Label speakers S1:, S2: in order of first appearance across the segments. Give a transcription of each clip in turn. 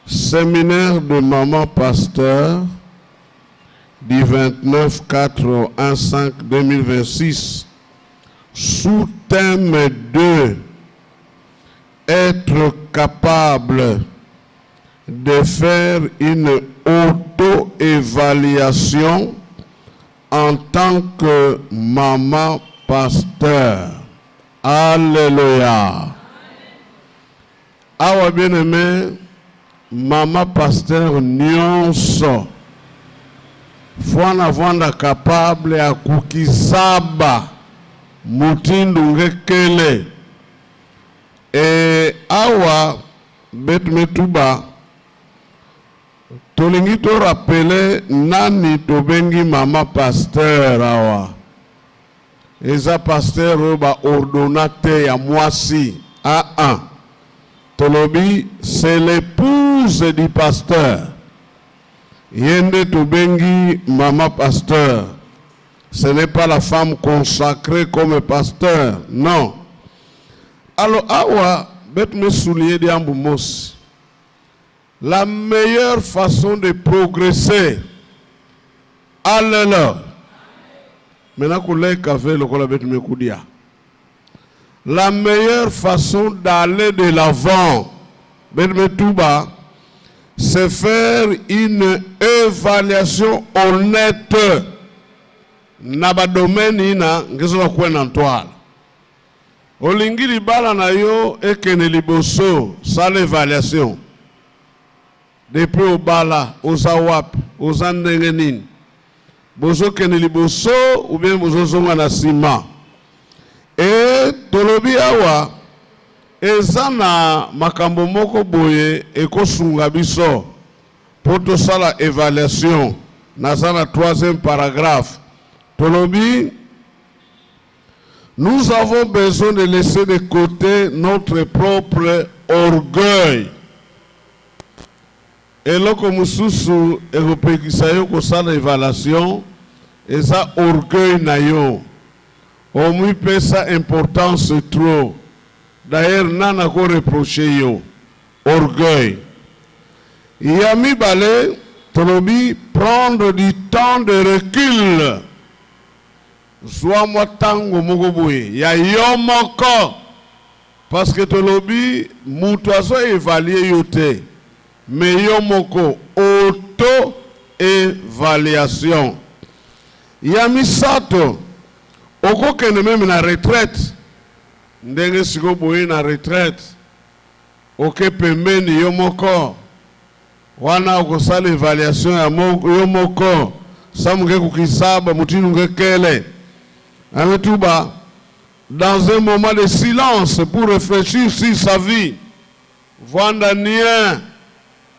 S1: Séminaire de maman pasteur du 29/4/15/2026 sous thème 2, être capable de faire une auto-évaluation en tant que maman pasteur. Alléluia. Awa bien aimé, maman pasteur nyonso faut avoir capable à kukizaba mutindu ngekele et awa betmetuba tolingi to rappeler nani tobengi mama pasteur awa eza pasteur ba ordonnateur ya mwasi tolobi c'est l'épouse du pasteur yende tobengi mama pasteur. Ce n'est pas la femme consacrée comme pasteur, non. Alors awa bet me souligner de ambumos. La meilleure façon de progresser, alléluia. Maintenant qu'on café le cola bet me koudia. La meilleure façon d'aller de l'avant, bet me touba, c'est faire une évaluation honnête. Naba domaine ina ngezo kwa na ntwala. Olingi libala na yo ekene liboso sa l'évaluation. Depuis au bala, aux awap, aux andenge nini. Bozo kene liboso ou bien bozo zonga na sima. Et tolobi awa ezana makambo moko boye ekosunga biso poto sala évaluation na sala 3e paragraphe. Tolobi, nous avons besoin de laisser de côté notre propre orgueil. Et loko mususu europékisa yo ko sala évaluation eza orgueil na yo. Omui pesa importance trop. D'ailleurs, nana ko reprocher yo. Orgueil. Yami balé, tolobi, prendre du temps de recul. Zwa motango mogoboye. Ya yo moko. Parce que tolobi, mutuazo évaluer yote. Mais yo moko, auto-évaluation. Yami sato. Oko kene même na retraite. Ndenge siko boye na retraite. Oke pembeni yo moko. Wana okosala évaluation ya yo moko. Samuke kukisaba mutinu ngekele. Ametuba dans un moment de silence pour réfléchir sur sa vie. Vanda nien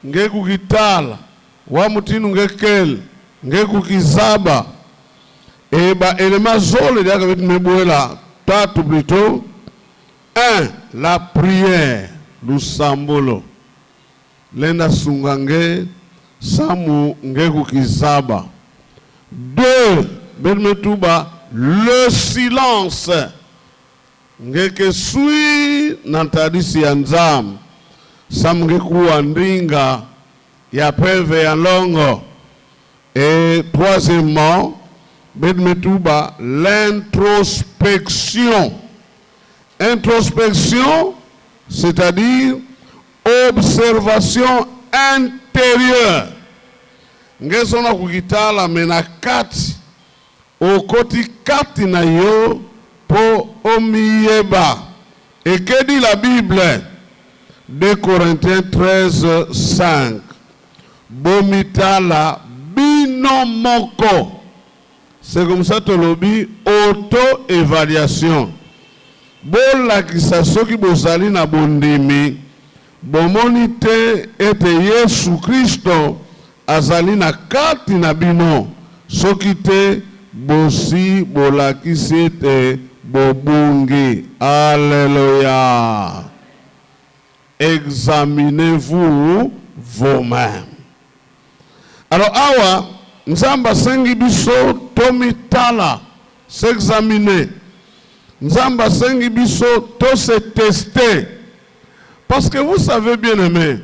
S1: ngekukitala wa mutinu ngekele ngekukizaba. Et bah élément zole dia ka meboela tatu plutôt. 1. La prière, lusambolo. Lenda sungange samu ngeku kizaba. 2. Benmetuba le silence. Ngeke sui nantadisi ya nzam. Samu ngeku andinga ya peve ya longo. Et troisièmement, benmetuba l'introspection. Introspection, c'est-à-dire observation intérieure. Ngesona kukitala menakati okoti kati na yo po omiyeba. Et que dit la Bible? 2 Corinthiens 13:5. Bomitala binomoko. C'est comme ça tolobi auto-évaluation. Bola kisa soki bozali na bondimi bomoni te ete Yesu Kristo azali na kati na bino soki te bosi bolakisi ete bobungi. Alléluia. Examinez-vous vous-même. Alors awa nzamba sengi biso tomitala s'examiner. Nzamba sengi biso to se tester. Parce que vous savez bien aimé,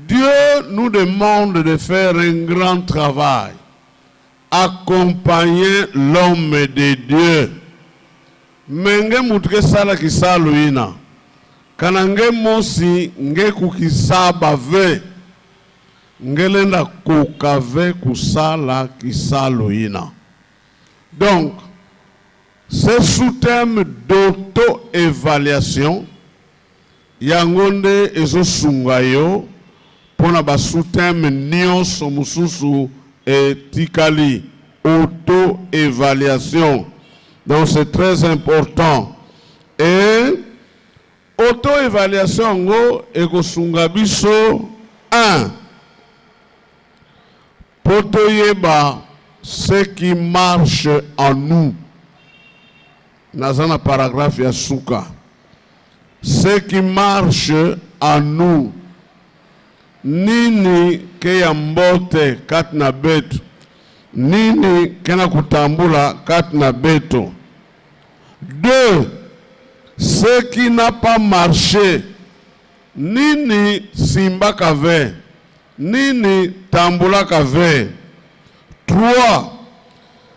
S1: Dieu nous demande de faire un grand travail, accompagner l'homme de Dieu. Menge mutke sala kisalo ina, kanange mosi nge kukisaba ve, ngelenda kukave kusala kisalo ina. Donc, c'est sous terme d'auto-évaluation, yangonde ezo sungayo, pona ba sous terme nyonso mususu etikali, auto-évaluation. Donc c'est très important. Et auto-évaluation ngo ekosunga biso 1. Potoyeba ce qui marche en nous. Nazana paragraphe ya suka. Ce qui marche en nous. Nini ke ya mbote kati na betu. Nini kena kutambula kati na betu. 2. Ce qui n'a pas marché. Nini simba kave. Nini tambula kave. 3.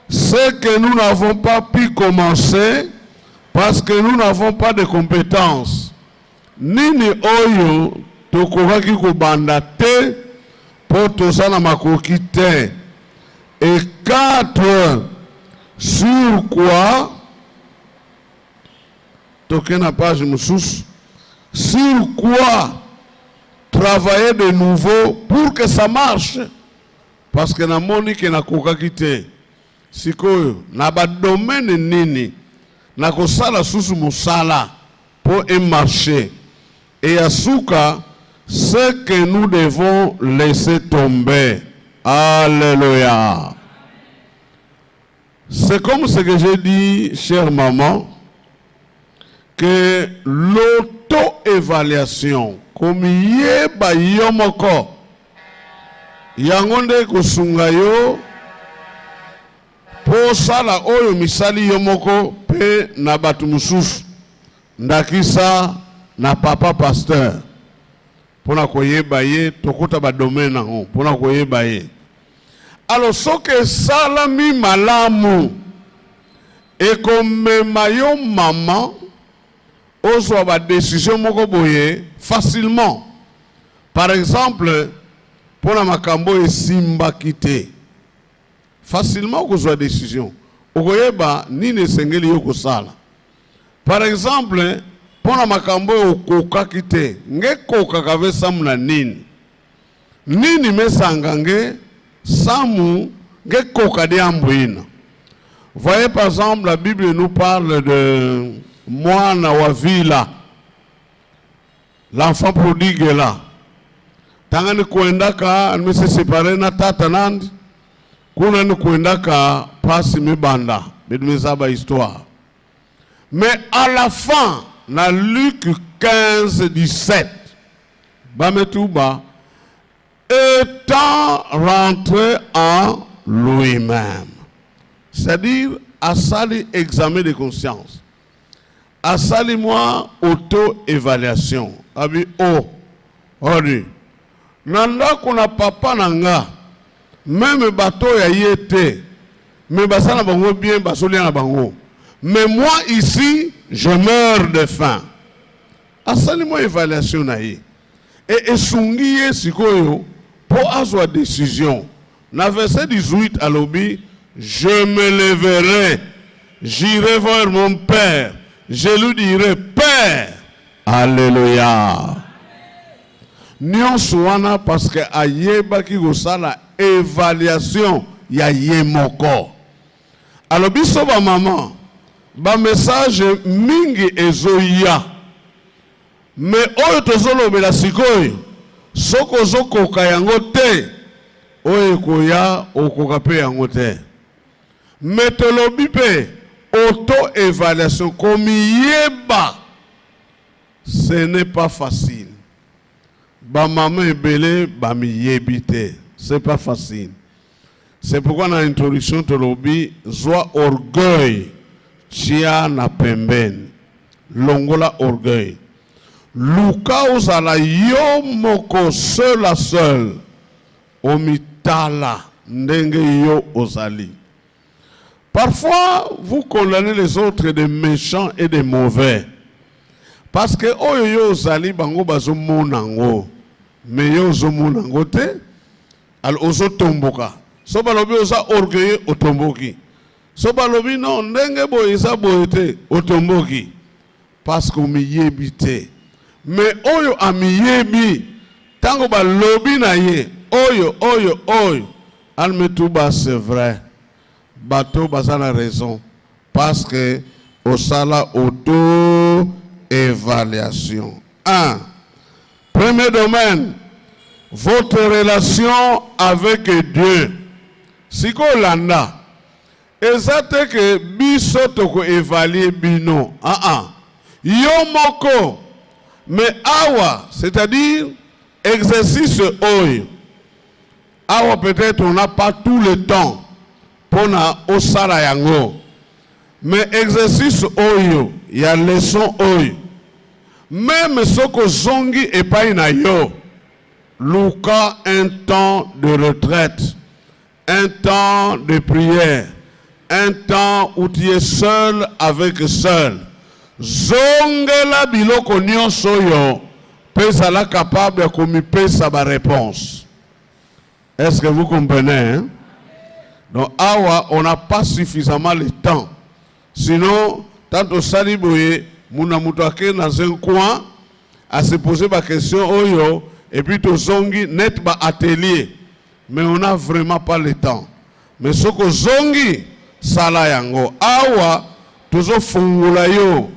S1: Ce que nous n'avons pas pu commencer parce que nous n'avons pas de compétences. Nini oyo tokokaki kobanda te po tosala makoki te. Et 4. Sur quoi toke na page mususu. Sur quoi travailler de nouveau pour que ça marche. Parce que na moni ke na kokaki te. Sikoyo na ba domaine nini na kosala susu musala pour un marché. Et asuka ce que nous devons laisser tomber. Alléluia. C'est comme ce que j'ai dit, chère maman, que l'auto-évaluation, comme yeba yomoko, yangonde kusungayo, po sala oyo misali yomoko pe na batu mususu, ndakisa na papa pasteur, pona koyeba ye, tokota ba domaine nango, pona koyeba ye. Alors, ce que salami malamu, et comme mayo maman, oso ba décision moko boye facilement. Par exemple, pour la makambo et simba kite, facilement qu'on soit décision. Okoyeba ni ne sengeli yoko sala. Par exemple, pour la makambo e okoka kite, nge koka kave samuna nini. Nini me sangange samu nge koka de ambuina. Voyez par exemple, la Bible nous parle de Moana Wavila, l'enfant prodigue là. Tangani kuendaka, elle me s'est séparée na tata nandi. Kuna ni kuendaka pasi mibanda. Bedumezaba histoire. Mais à la fin, dans Luc 15-17, Bametouba, étant rentré en lui-même. C'est-à-dire, à sali examen de conscience. À sali moi auto-évaluation. Abi ori. Nanda kuna papa nanga. Même bateau ya yete. Mais basana bango bien, basoli na bango. Mais moi ici, je meurs de faim. À sali moi évaluation na ye. Et esungiye sikoyo pour azwa décision. Na verset 18 à l'obi. Je me lèverai, j'irai voir mon père, je lui dirai, Père, alléluia. Nyonso wana parce que ayeba ki gosala évaluation ya yemoko. Alors biso ba maman, ba message mingi ezoya. Mais oyo tozolobela sikoyo, soko zokoka yango te, oyo koya okoka pe yango te. Metolobipe, auto-évaluation, comme yeba, ce n'est pas facile. Ba maman est belé, ba mi yebite, c'est pas facile. C'est pourquoi dans l'introduction de l'obi, zoa orgueil, chia na pemben, longola orgueil. luka ozala yo moko seul à seul omitala ndenge yo ozali. Parfois, vous condamnez les autres des méchants et des mauvais. Parce que oyo yo ozali bango bazo monango. Mais yo ozo monango te, al ozo tomboka. So balobi oza orgueilleux otomboki. So balobi non ndenge boye eza boye te otomboki. Parce qu'on miyebi te. Mais oyo amiyebi tango balobi na ye oyo almetuba c'est vrai. Bateau bazana raison parce que au sala auto-évaluation. 1. Premier domaine, votre relation avec Dieu. Si ko landa, ezate que biso toko évaluer bino. Yo moko, mais awa, c'est-à-dire exercice oyo. Awa peut-être on n'a pas tout le temps. Pona osala yango. Mais exercice oyo, il y a leçon oyo. Même soko zongi epai na yo. Luka un temps de retraite, un temps de prière, un temps où tu es seul avec seul. Zongela biloko nyonso yo, pesa la capable de komipesa ba réponse. Est-ce que vous comprenez, hein? Donc, awa, on n'a pas suffisamment le temps. Sinon, tant au saliboye, mouna moutouake dans un coin, à se poser ma question, oyo, et puis to zongi, net ba atelier. Mais on n'a vraiment pas le temps. Mais ce que zongi, sala yango. Awa, toujours fungula yo,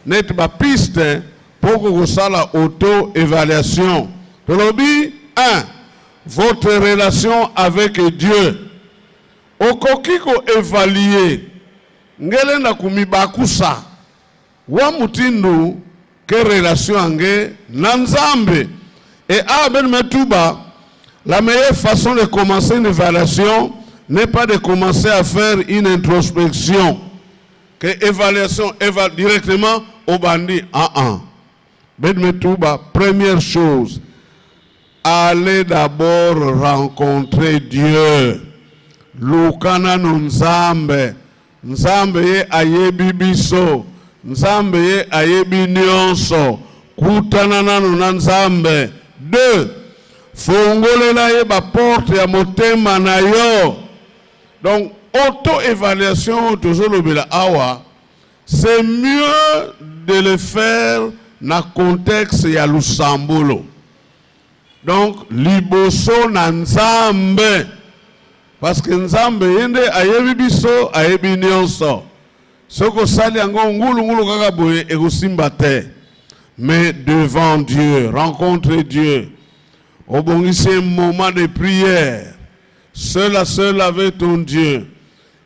S1: net ba piste, pour que vous sala auto-évaluation. Tolobi, 1. Votre relation avec Dieu. Okoki ko évaluer ngele na kumibakusa wa mutindu ke relation ange nanzambe et ben metuba. La meilleure façon de commencer une évaluation n'est pas de commencer à faire une introspection que évaluation directement au bandit. Ben metuba, première chose, allez d'abord rencontrer Dieu. Lukana nzambe, nzambe ye ayebi biso, nzambe ye ayebi nyonso, kutana nanu na nzambe. 2. Fongolela ye ba porte ya motema na yo. Donc auto-évaluation toujours le bela awa, c'est mieux de le faire na contexte ya lusambolo. Donc liboso na nzambe. Parce que nzambe yende ayebi biso ayebi nyonso. Soko sali yango ngulu kaka boye ekosimba te. Mais devant Dieu, rencontre Dieu. Obongisi un moment de prière. Seul à seul avec ton Dieu.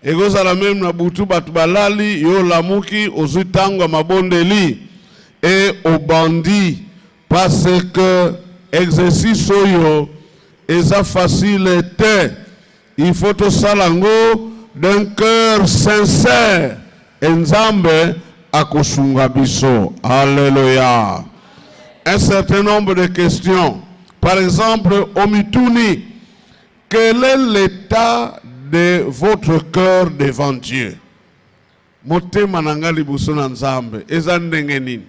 S1: Ekozala même na butu batu balali yo lamuki ozutango mabondeli et au bandit parce que exercice yo eza facile te. Il faut tout ça d'un cœur sincère. Nzambe akosunga biso. Alléluia. Un certain nombre de questions. Par exemple, Omituni, quel est l'état de votre cœur devant Dieu? Motema nanga liboso na Nzambe. Eza ndenge nini?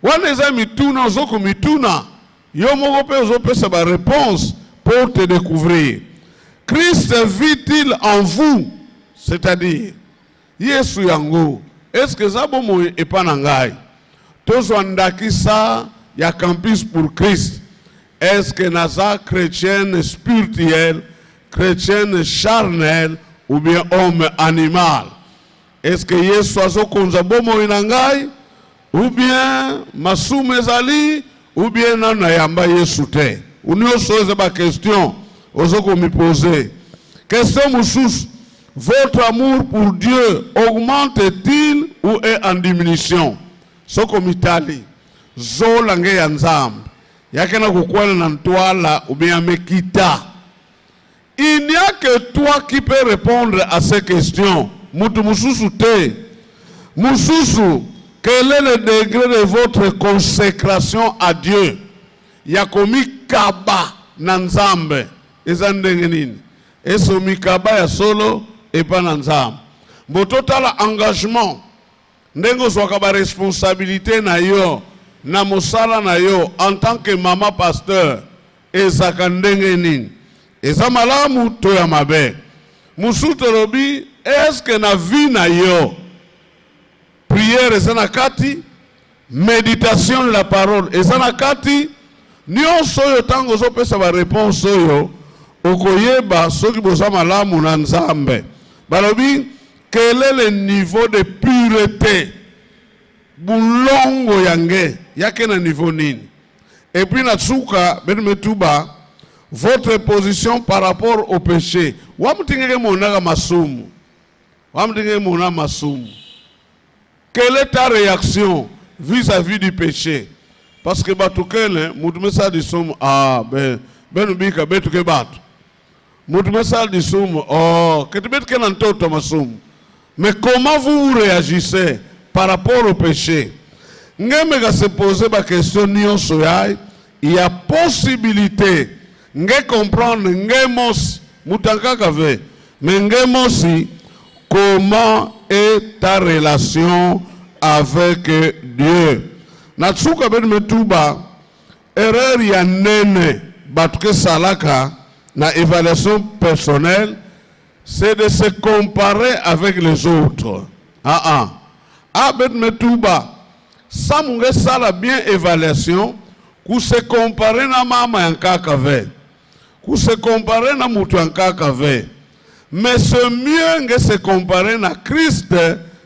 S1: Wana eza mituna ozoko mituna. Yo moko pe ozopesa ba réponse pour te découvrir. Christ vit-il en vous? C'est-à-dire, Yesu yango, est-ce que ça bomo epanangai? Tozwandaki sa ya campus pour Christ. Est-ce que naza chrétienne spirituelle, chrétienne charnelle ou bien homme animal? Est-ce que Yesu azo konza bomo inangai ou bien masumezali ou bien nanayamba Yesu te? Unio soze ba question. Osoko me poser. Question moussous. Votre amour pour Dieu augmente-t-il ou est en diminution? Soko mitali. Zo lange yanzam. Yakena kukwela nantwala ou bien mekita. Il n'y a que toi qui peux répondre à ces questions. Moutou moussous te. Moussous. Quel est le degré de votre consécration à Dieu? Yakomi kaba nanzambe. Ezandengenini. Eso mikaba ya solo et pas nanzambe. Total engagement. Ndengo zwaka ba responsabilité na yo. Na mosala na yo. En tant que maman pasteur. Ezaka ndengenini. Eza malamu to ya mabe. Musuto robi. Est-ce que na vie na yo? Prière ezanakati, méditation de la parole ezanakati, nyonso yo tango zo pesa ba réponse yo okoyeba soki boza malamu na Nzambe. Balobi quel est le niveau de pureté bulongo yange yake na niveau nini? Et puis na tsuka betuba votre position par rapport au péché. Wamtingeke monaka masumu. Wamtingeke monaka masumu. Quelle est ta réaction vis-à-vis du péché? Parce que batukele, mutumesa di somme, benubika betuke batu. Mutumesa di somme, que tu betuke nantoto masumu. Mais comment vous réagissez par rapport au péché? Ngemega se poser ma question nyonso yai, il y a possibilité, nge comprendre, ngemos, mutanka kave, mais ngemosi, comment est ta relation avec Dieu? Natsuka ben metuba erreur ya nene batuke salaka na évaluation personnelle, c'est de se comparer avec les autres. Ben metuba sa munge sala bien évaluation ku se comparer na mama yankaka ve, ku se comparer na mutu yankaka ve. Mais c'est mieux que se comparer à Christ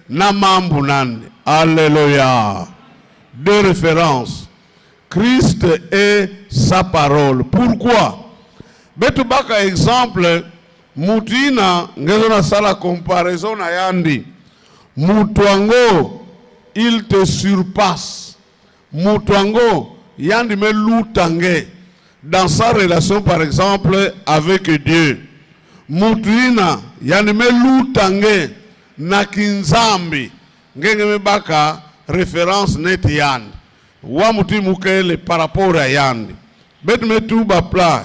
S1: na mambu nani. Alléluia. Deux références. Christ et sa parole. Pourquoi? Betu baka exemple, mutina ngezona sala comparaison na yandi. Mutuango, il te surpasse. Mutuango, yandi me lutange. Dans sa relation par exemple avec Dieu. Mutuina yanime lutange na kinzambi ngenge mebaka référence net yandi wa muti mukele par rapport à yandi bet metuba pla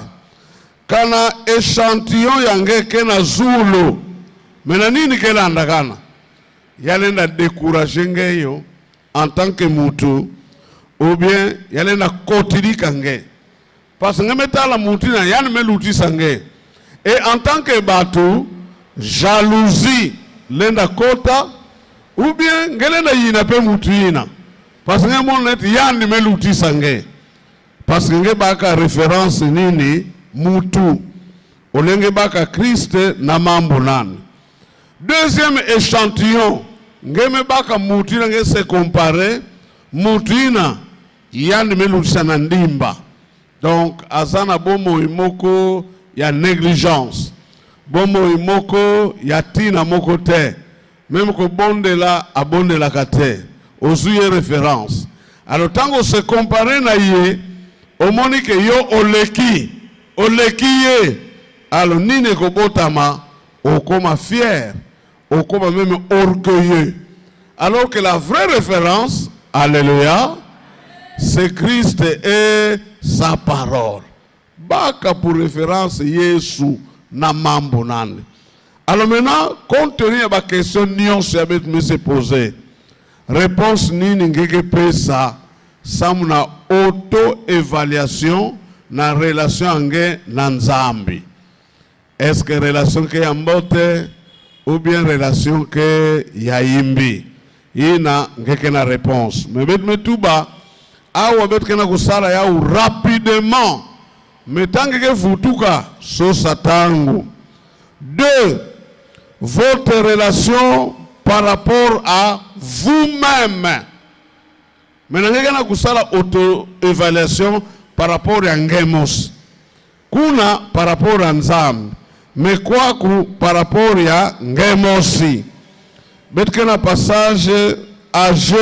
S1: kana échantillon yange kena zulu mena nini kela andakana yalenda décourager ngeyo en tant que mutu ou bien yalenda kotilika nge parce que ngemetala mutina yanime lutisa nge. Et en tant que bateau, jalousie, l'enda kota, ou bien, ngelenda yina pe mutuina. Parce que mon net yandi me luti sange. Parce que nge baka référence nini, mutu. Olenge baka Christ na mambo nani. Deuxième échantillon, nge me baka mutuina nge se comparer, mutuina, yandi me luti sanandimba. Donc, azana bomo imoko, il y a négligence. Bomo imoko, il y a tina moko te. Même que bonde la, abonde la kate. Osuye référence. Alors, tant qu'on se compare na ye, au monique yo oleki ye. Alors, nine ko botama, o koma fier, o koma même orgueilleux. Alors que la vraie référence, alléluia, c'est Christ et sa parole. Baka pour référence Yesu na mambo nane. Alors maintenant, compte tenu de la question nyonso ya betu me se poser. Réponse nini ngeke pesa samuna auto-évaluation na relation nge na Nzambi. Est-ce que relation ke yambote ou bien relation ke yaimbi? Ina ngeke na réponse. Mais betu me tuba awa betu kena kusala ya rapidement. Mais tant que vous touka, so satangu. Deux, votre relation par rapport à vous-même. Maintenant, vous avez une auto-évaluation par rapport à Ngemos. Kuna par rapport à Nzam. Mais quoi par rapport à Ngemosi. Betkena passage AG,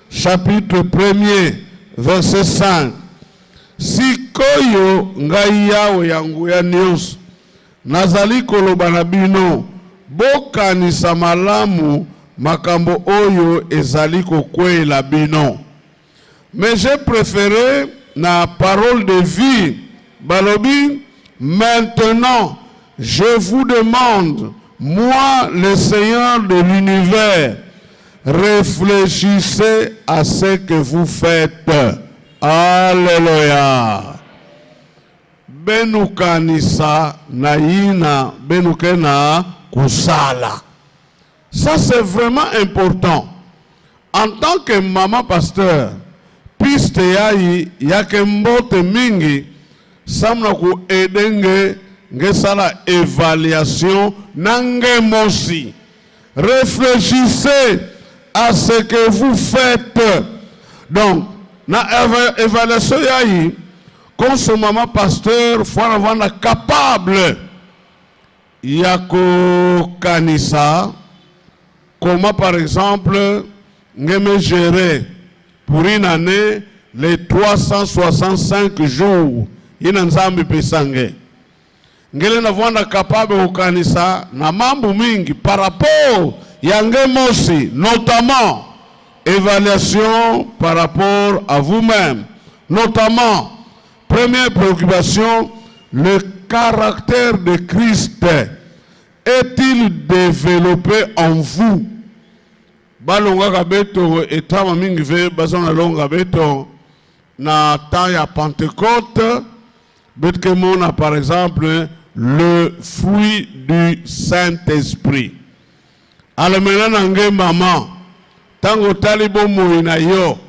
S1: chapitre 1er, verset 5. Sikoyo ngai yawe yangu ya nazali koloba na bino bokanisa malamu makambo oyo ezali kokwela bino. Mais j'ai préféré la parole de vie. Balobi, maintenant, je vous demande, moi, le Seigneur de l'univers, réfléchissez à ce que vous faites. Alléluia. Benukanisa naina benukena kusala. Ça c'est vraiment important. En tant que maman pasteur, piste yai yake mbote mingi samna ku edenge ngesala évaluation nange mosi. Réfléchissez à ce que vous faites. Donc, na évaluation yai, comme ce maman pasteur, faut avoir capable yako kanisa. Comment par exemple, me gérer pour une année les 365 jours. Inanzambi pesange. Ngele na vanda capable ukanisa na mambo mingi par rapport yange mosi, notamment évaluation par rapport à vous-même. Notamment, première préoccupation, le caractère de Christ est-il développé en vous? Balonga kabeto etama mingi ve bazona longa beto na temps ya Pentecôte betkemona par exemple le fruit du Saint-Esprit. Alors maintenant nange maman tango tali bomo ina yo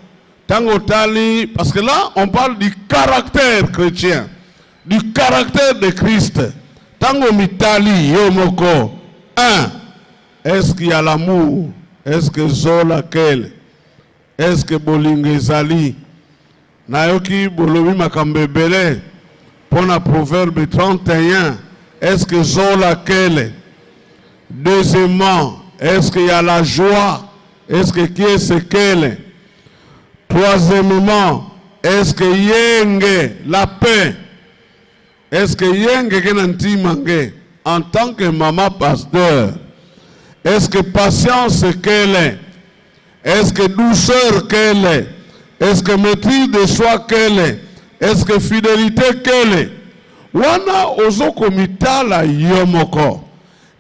S1: tango tali parce que là on parle du caractère chrétien, du caractère de Christ. Tango mitali yo moko. Est-ce qu'il y a l'amour? Est-ce que zola quel? Est-ce que bolingezali? Nayoki bolobi makambebele pona proverbe 31. Est-ce que zola quel? Deuxièmement, est-ce qu'il y a la joie? Est-ce que qui est ce quel? Troisièmement, est-ce que yenge la paix? Est-ce que yenge kenanti mange en tant que maman pasteur? Est-ce que patience qu'elle est? Est-ce que douceur qu'elle est? Est-ce que maîtrise de soi qu'elle est? Est-ce que fidélité qu'elle est? Wana ozoko mitala yomoko.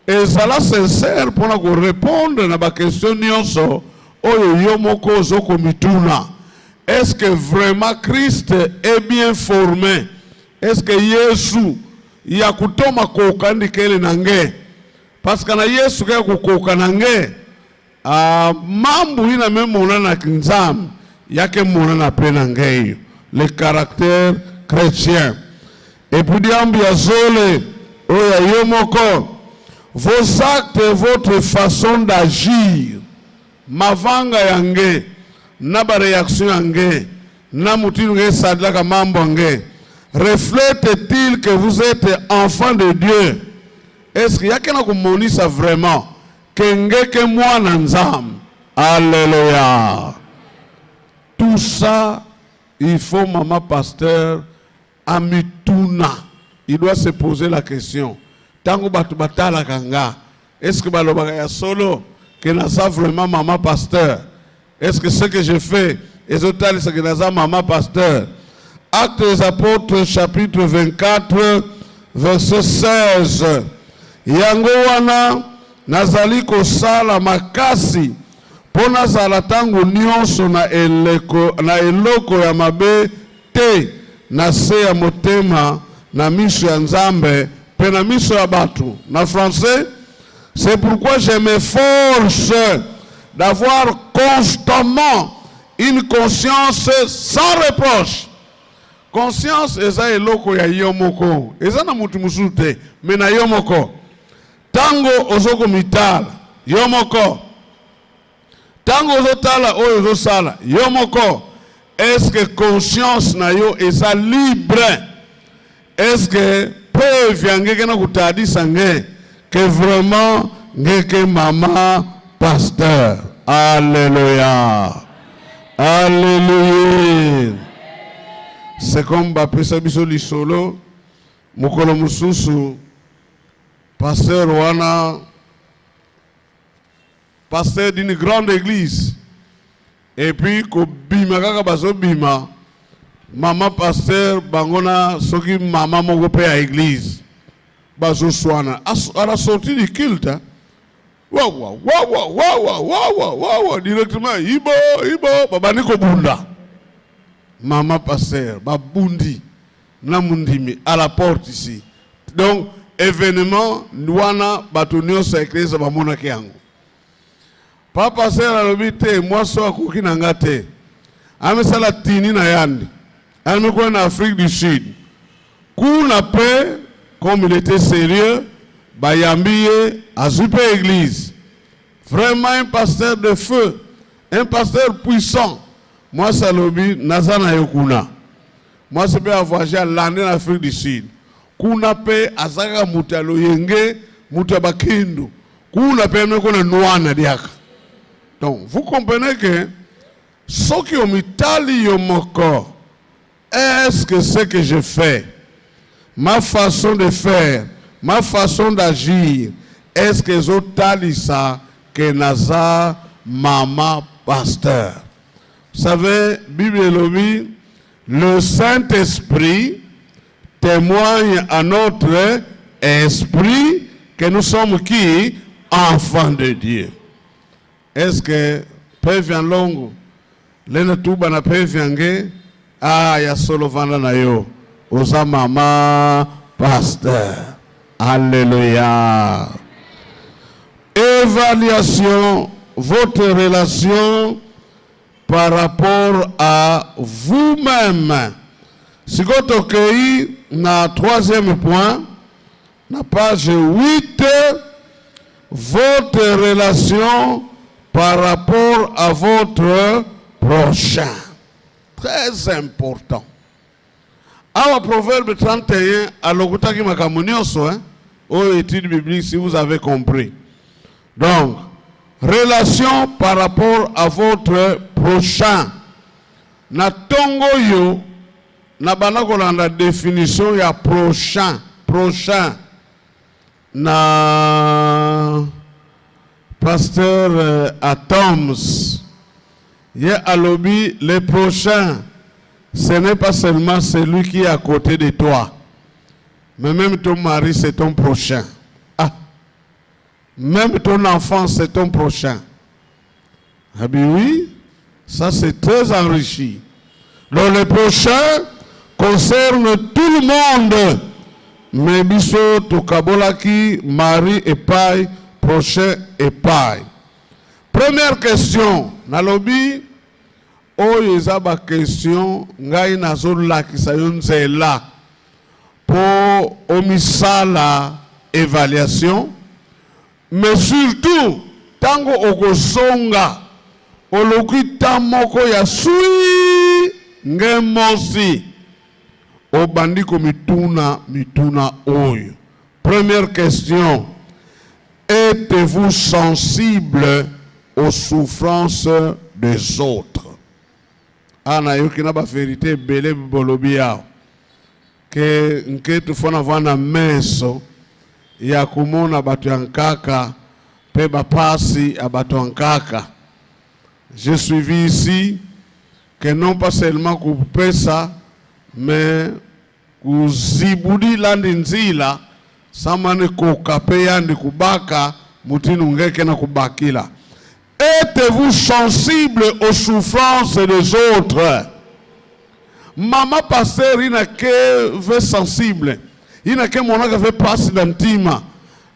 S1: Et ça là sincère pour nous répondre à la question nyonso oyo yomoko ozoko mituna. Est-ce que vraiment Christ est bien formé? Est-ce que Yesu yakutoma kokandi kele nange? Parce que na Yesu kaya kukoka nange mambu ina memona na kinzam yake mona na penange le caractère chrétien. Et puis diambi ya zole oya yomoko vos actes et votre façon d'agir mavanga yange na ba réaction yange na mutinu nge sadlaka mambo yange reflète-t-il que vous êtes enfant de Dieu? Est-ce qu'il y a quelqu'un qui montre ça vraiment? Que moi nanzam. Alléluia. Tout ça, il faut maman pasteur amituna. Il doit se poser la question. Tango batubata la kanga. Est-ce que baloba ya solo que naza vraiment maman pasteur? Est-ce que ce que je fais est total ce que naza maman pasteur? Actes des Apôtres chapitre 24 verset 16. Yango wana nazali kosala makasi pona zala tango nyonso na eloko ya mabe te na se ya motema na miso ya Nzambe pe na miso ya batu. Na français, c'est pourquoi je m'efforce d'avoir constamment une conscience sans reproche. Conscience eza eloko ya yomoko. Eza na mutu musute me na yomoko. Tango ozoko mitala, yomoko. Tango ozotala oyo ozosala, yomoko. Est-ce que conscience na yo eza libre? Est-ce que preuve yange na kutadi sange que vraiment ngeke mama pasteur? Alléluia. Alléluia. C'est comme bapesa biso lisolo mukolo mususu pasteur wana pasteur d'une grande église. Et puis, ko bima kaka baso bima, maman pasteur bangona soki maman moko pe à église. Baso soana. À la sortie du culte, waouh, directement, ibo, babani ko bunda. Maman pasteur, babundi, namundimi, à la porte ici. Donc, événement, nouana, batonio sa église, bamona kiango. Papa pasteur alobite, moi so akuki nangate. Ame sala tini na yandi. Ame kwa en Afrique du Sud. Kuna pe, comme il était sérieux, bayambiye, azupe église. Vraiment un pasteur de feu, un pasteur puissant. Moi, salobi, nazana yokuna. Moi, c'est bien voyager à l'année en Afrique du Sud. Kuna pe, azaka mutalo yenge, mutabakindu. Kuna pe, mekona nouana diaka. Donc, vous comprenez que ce qui ont mis tali mon corps, est-ce que ce que je fais, ma façon de faire, ma façon d'agir, est-ce que je tali ça que naza maman pasteur? Vous savez, Bible dit, le Saint-Esprit témoigne à notre esprit que nous sommes qui? Enfants de Dieu. Est-ce que pevian longo lena tuba na peviange ya solo vanda na yo oza mama pasteur. Alléluia. Évaluation, votre relation par rapport à vous-même. Si vous avez na troisième point, na page 8, votre relation par rapport à votre prochain. Très important. Alors, Proverbe 31, à l'okutaki makamunioso, aux études bibliques, si vous avez compris. Donc, relation par rapport à votre prochain. Na tongo yo, na banakolanda définition ya prochain. Prochain. Na pasteur Atoms, alobi, le prochain, ce n'est pas seulement celui qui est à côté de toi, mais même ton mari, c'est ton prochain. Ah, même ton enfant, c'est ton prochain. Ah bien oui, ça c'est très enrichi. Donc le prochain concerne tout le monde. Mais biso to kabolaki, mari et paille, prochain et paille. Première question, nalobi, oyezaba question, ngai nazola kisayonze la, pour omisala évaluation, mais surtout, tango okosonga, olokita moko ya sui, ngemosi, obandiko mituna oyo. Première question, êtes-vous sensible aux souffrances des autres? Ana yokina ba vérité belé bolobia que nketu fona vana meso ya kumona batu yankaka pe bapasi abatu yankaka. Je suis vu ici que non pas seulement kupesa mais kuzibudi landi nzila samane kokape yandi kubaka mutinu ngeke na kubakila. Êtes-vous sensible aux souffrances des autres? Maman pasteur, il n'a que veut sensible. Il n'a que mon âge veut passer d'antima.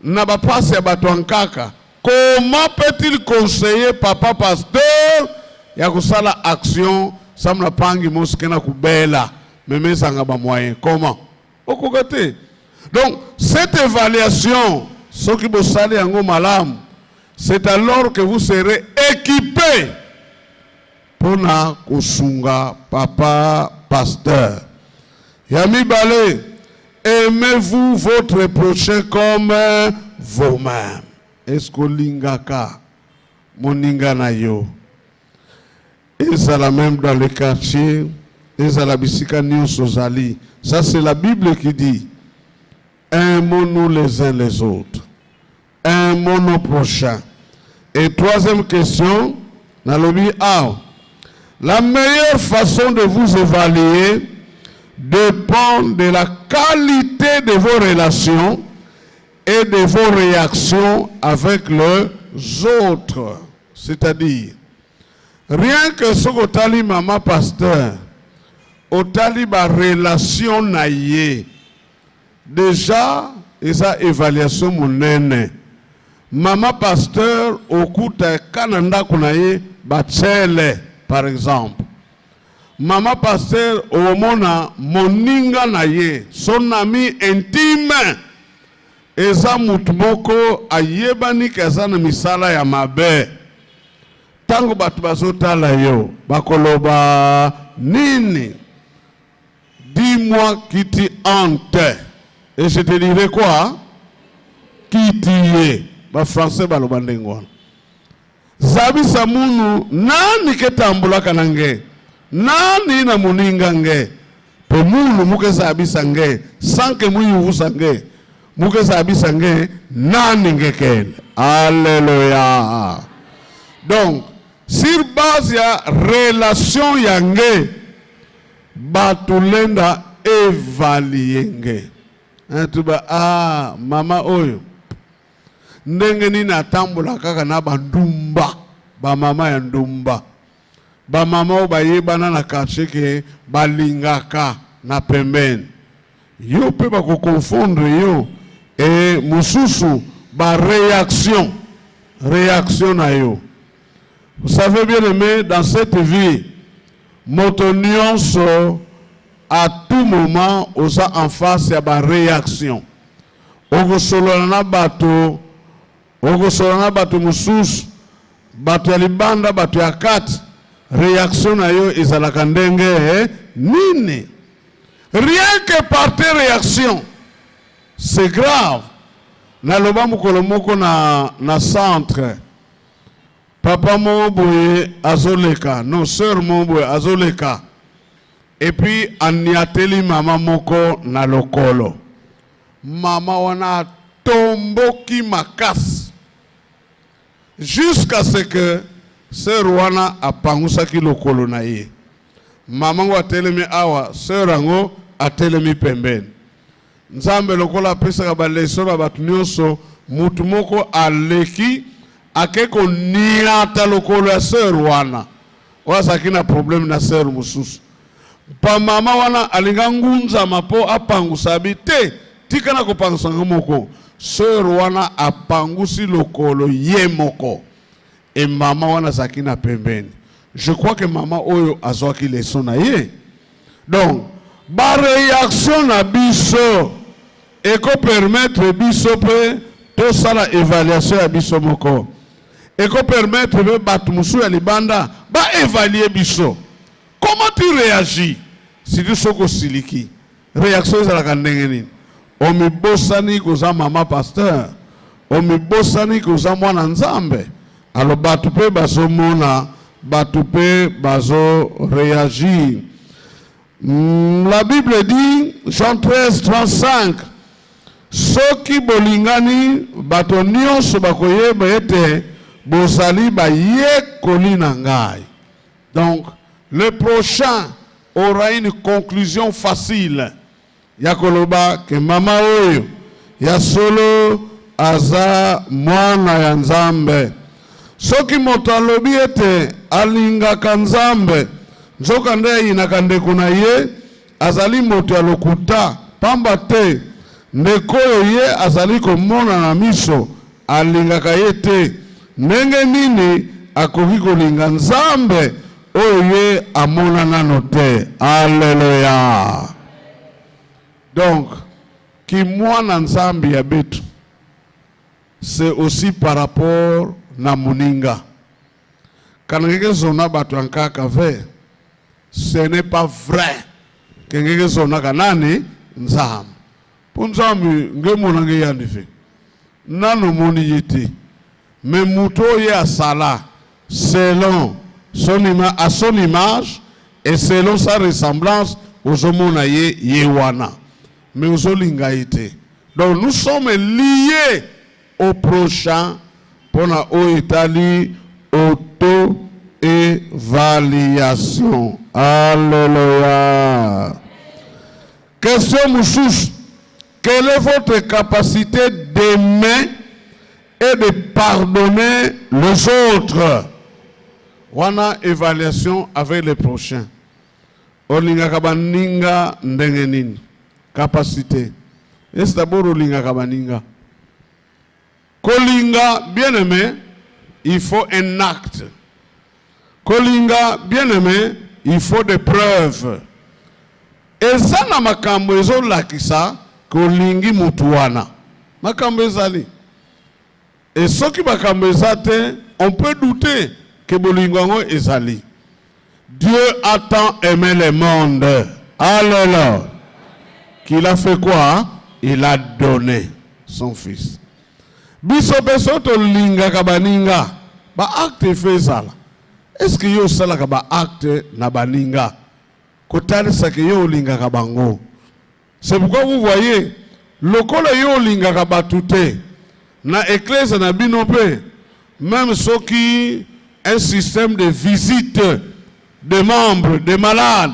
S1: N'a pas passé à batoankaka. Comment peut-il conseiller papa pasteur? Il y a que ça la action. Ça me la pangi moskena kubela. Mais ça n'a pas moyen. Comment? Au côté. Donc, cette évaluation, ce qui vous salue en gros malam, c'est alors que vous serez équipé pour na kusunga papa pasteur. Yami Balé, aimez-vous votre prochain comme vous-même. Est-ce que lingaka moninga na yo? Et ça la même dans le quartier, et ça la bisika nion sozali. Ça c'est la Bible qui dit, aimons-nous les uns les autres. Aimons nos prochains. Et troisième question, nalobi A. La meilleure façon de vous évaluer dépend de la qualité de vos relations et de vos réactions avec les autres. C'est-à-dire, rien que ce que tali maman pasteur, otali ba relation na ye, déjà, esa évaluation monene. Maman pasteur, okuta kananda kunaye bachele, par exemple. Maman pasteur, omona moninga na ye, son ami intime. Eza mutumoko ayebani keza na misala ya mabe. Tango batu bazotala yo, bakoloba nini? Dis-moi qui t'y hante. Et je te dirai quoi? Qui t'y est. Ba français baloba ndengwana. Zabi samunu nani ketambula kanange? Nani na muninga nge? Pe munu muke zabi sange, sanke muyu sange. Muke zabi sange, nani ngekele. Alléluia. Donc, sur base ya relation yange, batulenda évaluer. Tuba mama oyo. Ndenge nini atambula kaka na bandumba. Ba mama ya ndumba. Ba mama bayebana na kacheke balingaka na pembeni. Yo pe ba ko confondre yo et mususu ba réaction na yo. Vous savez bien aimé, dans cette vie, motonion à tout moment osa en face ya ba réaction. Ogosolana bato mususu bato ya libanda bato ya kati réaction na yo ezalaka ndenge nini. Rien que par tes réactions, c'est grave. Na loba mukolo moko na centre. Papa Moboye azoleka, non, sœur Moboye azoleka. Et puis, aniateli mama moko na lokolo. Mama wana tomboki makas. Jusqu'à ce que sœur wana apangusaki lokolo na ye. Mama ngo atelemi awa, sœur ango atelemi pembeni. Nzambe lokola pesa ba leso ba batu nyonso, mutu moko aleki akeko niata lokolo ya sœur wana. Wasa kina problème na sœur mususu. Pa mama wana alinga ngunza mapo apangusa bite tika na kopangusa moko. Sœur wana apangusi lokolo ye moko. Et mama wana sakina pembeni. Je crois que maman oyo azwaki leçon na ye. Donc, ba réaction na biso et ko permettre biso pe to sala évaluation ya biso moko. Et ko permettre be batumusu ya libanda ba évaluer biso. Comment tu réagis si tu soko siliki? Réaction za la kandenge nini? Omi bosani koza mama pasteur. Omi bosani koza mwana nzambe. Alors batu pe bazo mona, batu pe bazo réagir. La Bible dit, Jean 13, 35, soki bolingani bato nyonso bakoyeba ete bozali bayekoli na ngai. Donc, le prochain aura une conclusion facile. Yakoloba ke mama oyo ya solo aza mwana ya nzambe. Soki moto alobi ete alingaka nzambe, nzoka nde inaka ndeko na ye azali moto ya lokuta, pamba te ndeko ye azali komona na miso alingaka ye te. Ndenge nini akoki kolinga nzambe oyo ye amona nano te. Alléluia. Donc, ki mwana nzambe ya betu, c'est aussi par rapport na muninga. Kanangeke zona batu ankaka ve, ce n'est pas vrai. Kengeke zona kanani nzam. Punzami nge monange yandife. Nano moni yiti. Mais muto ye asala selon à son image et selon sa ressemblance aux homona ye yewana. Mais aux olingaïté. Donc nous sommes liés au prochain pour na Italie auto-évaluation. Alléluia. Question Moussous. Quelle est votre capacité d'aimer et de pardonner les autres? On a évaluation avec les prochains. Olinga kabaninga ndengenin. Capacité. Et c'est d'abord olinga kabaninga. Kolinga, bien aimé, il faut un acte. Kolinga, bien aimé, il faut des preuves. Et ça na makambo ezo lakisa kolingi mutuana. Makambo ezali. Et ce qui makambo ezate, on peut douter que bolingo ezali. Dieu a tant aimé le monde. Alléluia. Qu'il a fait quoi? Il a donné son fils. Biso besoto linga kabaninga. Ba acte fezala. Est-ce que yo sala ba acte na baninga? Kotali sa que yo linga kabango. C'est pourquoi vous voyez, lokolo yo linga kabatute. Na église na binope. Même ceux qui un système de visite des membres, des malades.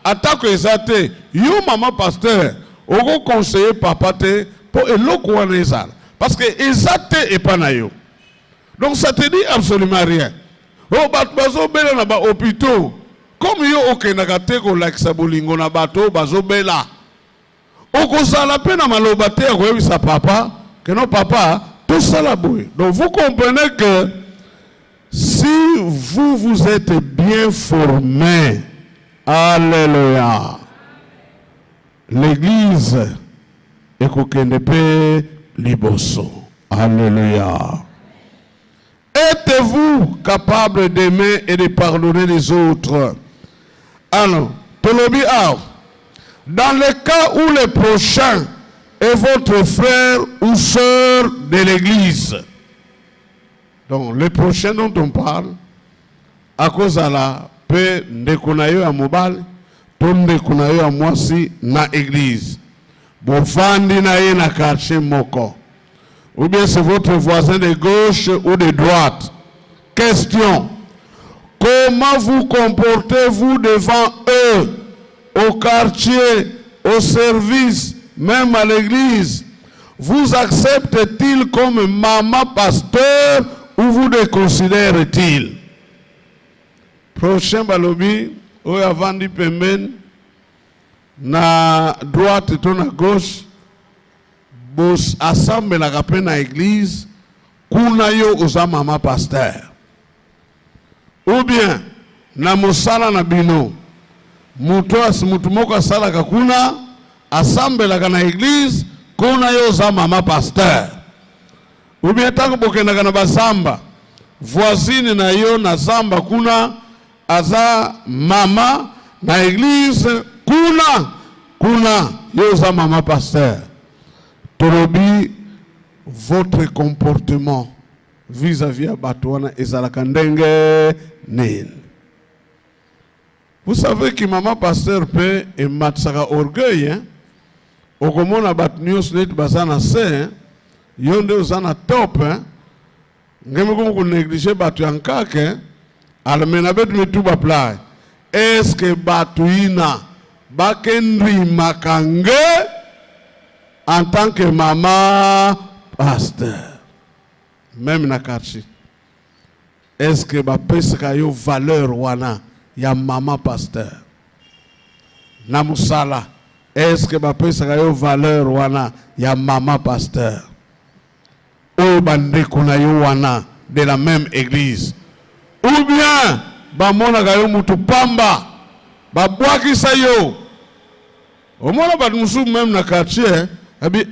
S1: Attaque ezate. Yo maman pasteur. Ogo conseiller papa te pour eloko wana ezala. Parce que ezate et pas na yo. Donc ça te dit absolument rien. Oh bazo bela na ba hôpitaux. Comme yo okendaka te ko lakisa bolingo na bato bazo bela. Okozala pe na maloba te akoyebisa papa que non papa tout ça la boue. Donc vous comprenez que si vous êtes bien formé, alléluia, l'église est kokendepe liboso. Alléluia. Êtes-vous capable d'aimer et de pardonner les autres? Alors, Tolobi A, dans le cas où le prochain est votre frère ou sœur de l'église, donc le prochain dont on parle, à cause de la paix de Kunayo à Mobal, de Kunayo à Mwasi na église, Bofandi na ye na quartier Moko. Ou bien c'est votre voisin de gauche ou de droite. Question. Comment vous comportez-vous devant eux, au quartier, au service, même à l'église? Vous acceptent-ils comme maman pasteur ou vous les considèrent-ils? Prochain balobi, ou avant du pemben, na droite et na gauche, bos assemble la rapé na église, kuna yo oza mama pasteur. Ou bien, na mosala na bino, mutu moko asala kakuna, assemble la na église, kuna yo oza mama pasteur. Ou bien, tango bokenda na basamba, voisine na yo na zamba kuna, aza mama, na église, kuna yo oza mama pasteur. Torobi, votre comportement vis-à-vis à Batouana et Zalakandenge Nin. Vous savez que maman pasteur peut et matsaka orgueil, hein? Au comment a batnios net basana se, yonde osana top, hein? Ngeme ko négliger batu yankake, almena bet metuba play. Est-ce que batuina bakenri makange en tant que maman pasteur, même na quartier, est-ce que ba pesaka yo valeur wana ya maman pasteur? Na musala, est-ce que ba pesaka yo valeur wana ya maman pasteur? O bande kuna yo wana de la même église? Ou bien ba mona ga yo mutu pamba, ba bwakisa yo. Au moins ba musu même na quartier. Abi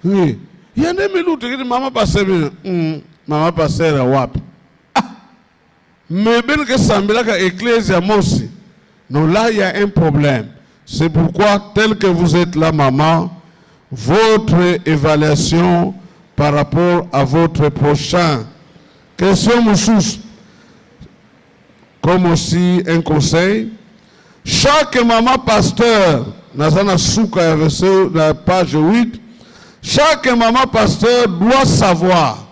S1: oui, il y a des minutes que maman passe maman passe à wap. Mais bien que sambela ka ecclésia mosi. Non, là il y a un problème. C'est pourquoi tel que vous êtes là maman, votre évaluation par rapport à votre prochain. Question Moussous. Comme aussi un conseil, chaque maman pasteur, Nazana Souka, verset la page 8, chaque maman pasteur doit savoir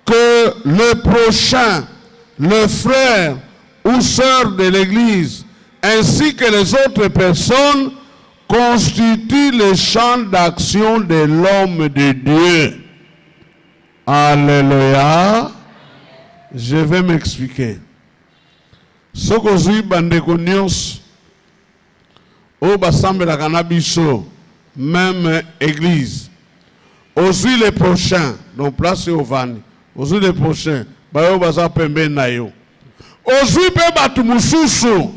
S1: que le prochain, le frère ou sœur de l'Église, ainsi que les autres personnes, constituent le champ d'action de l'homme de Dieu. Alléluia. Je vais m'expliquer. Ce que j'ai bandeko nyos, au basambe la cannabiso, même église. Aussi les prochains, donc place au vani. Aussi les prochains, bayo baza pembe na yo. Aussi pe batu mususu.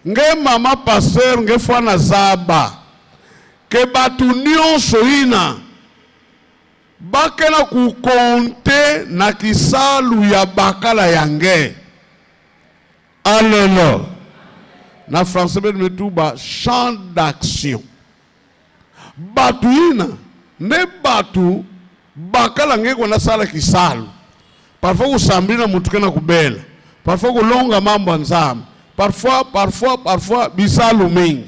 S1: Nge mama pasteur nge fwana zaba. Ke batu nyonso ina. Bakena ku konte na kisalu ya bakala yange. Alléluia. Na français ben metuba champ d'action. Batu ina ne batu bakala nge kwa nasala kisalu. Parfois usambina mutukena kubela. Parfois kulonga mambo nzama. Parfois bisalu mingi.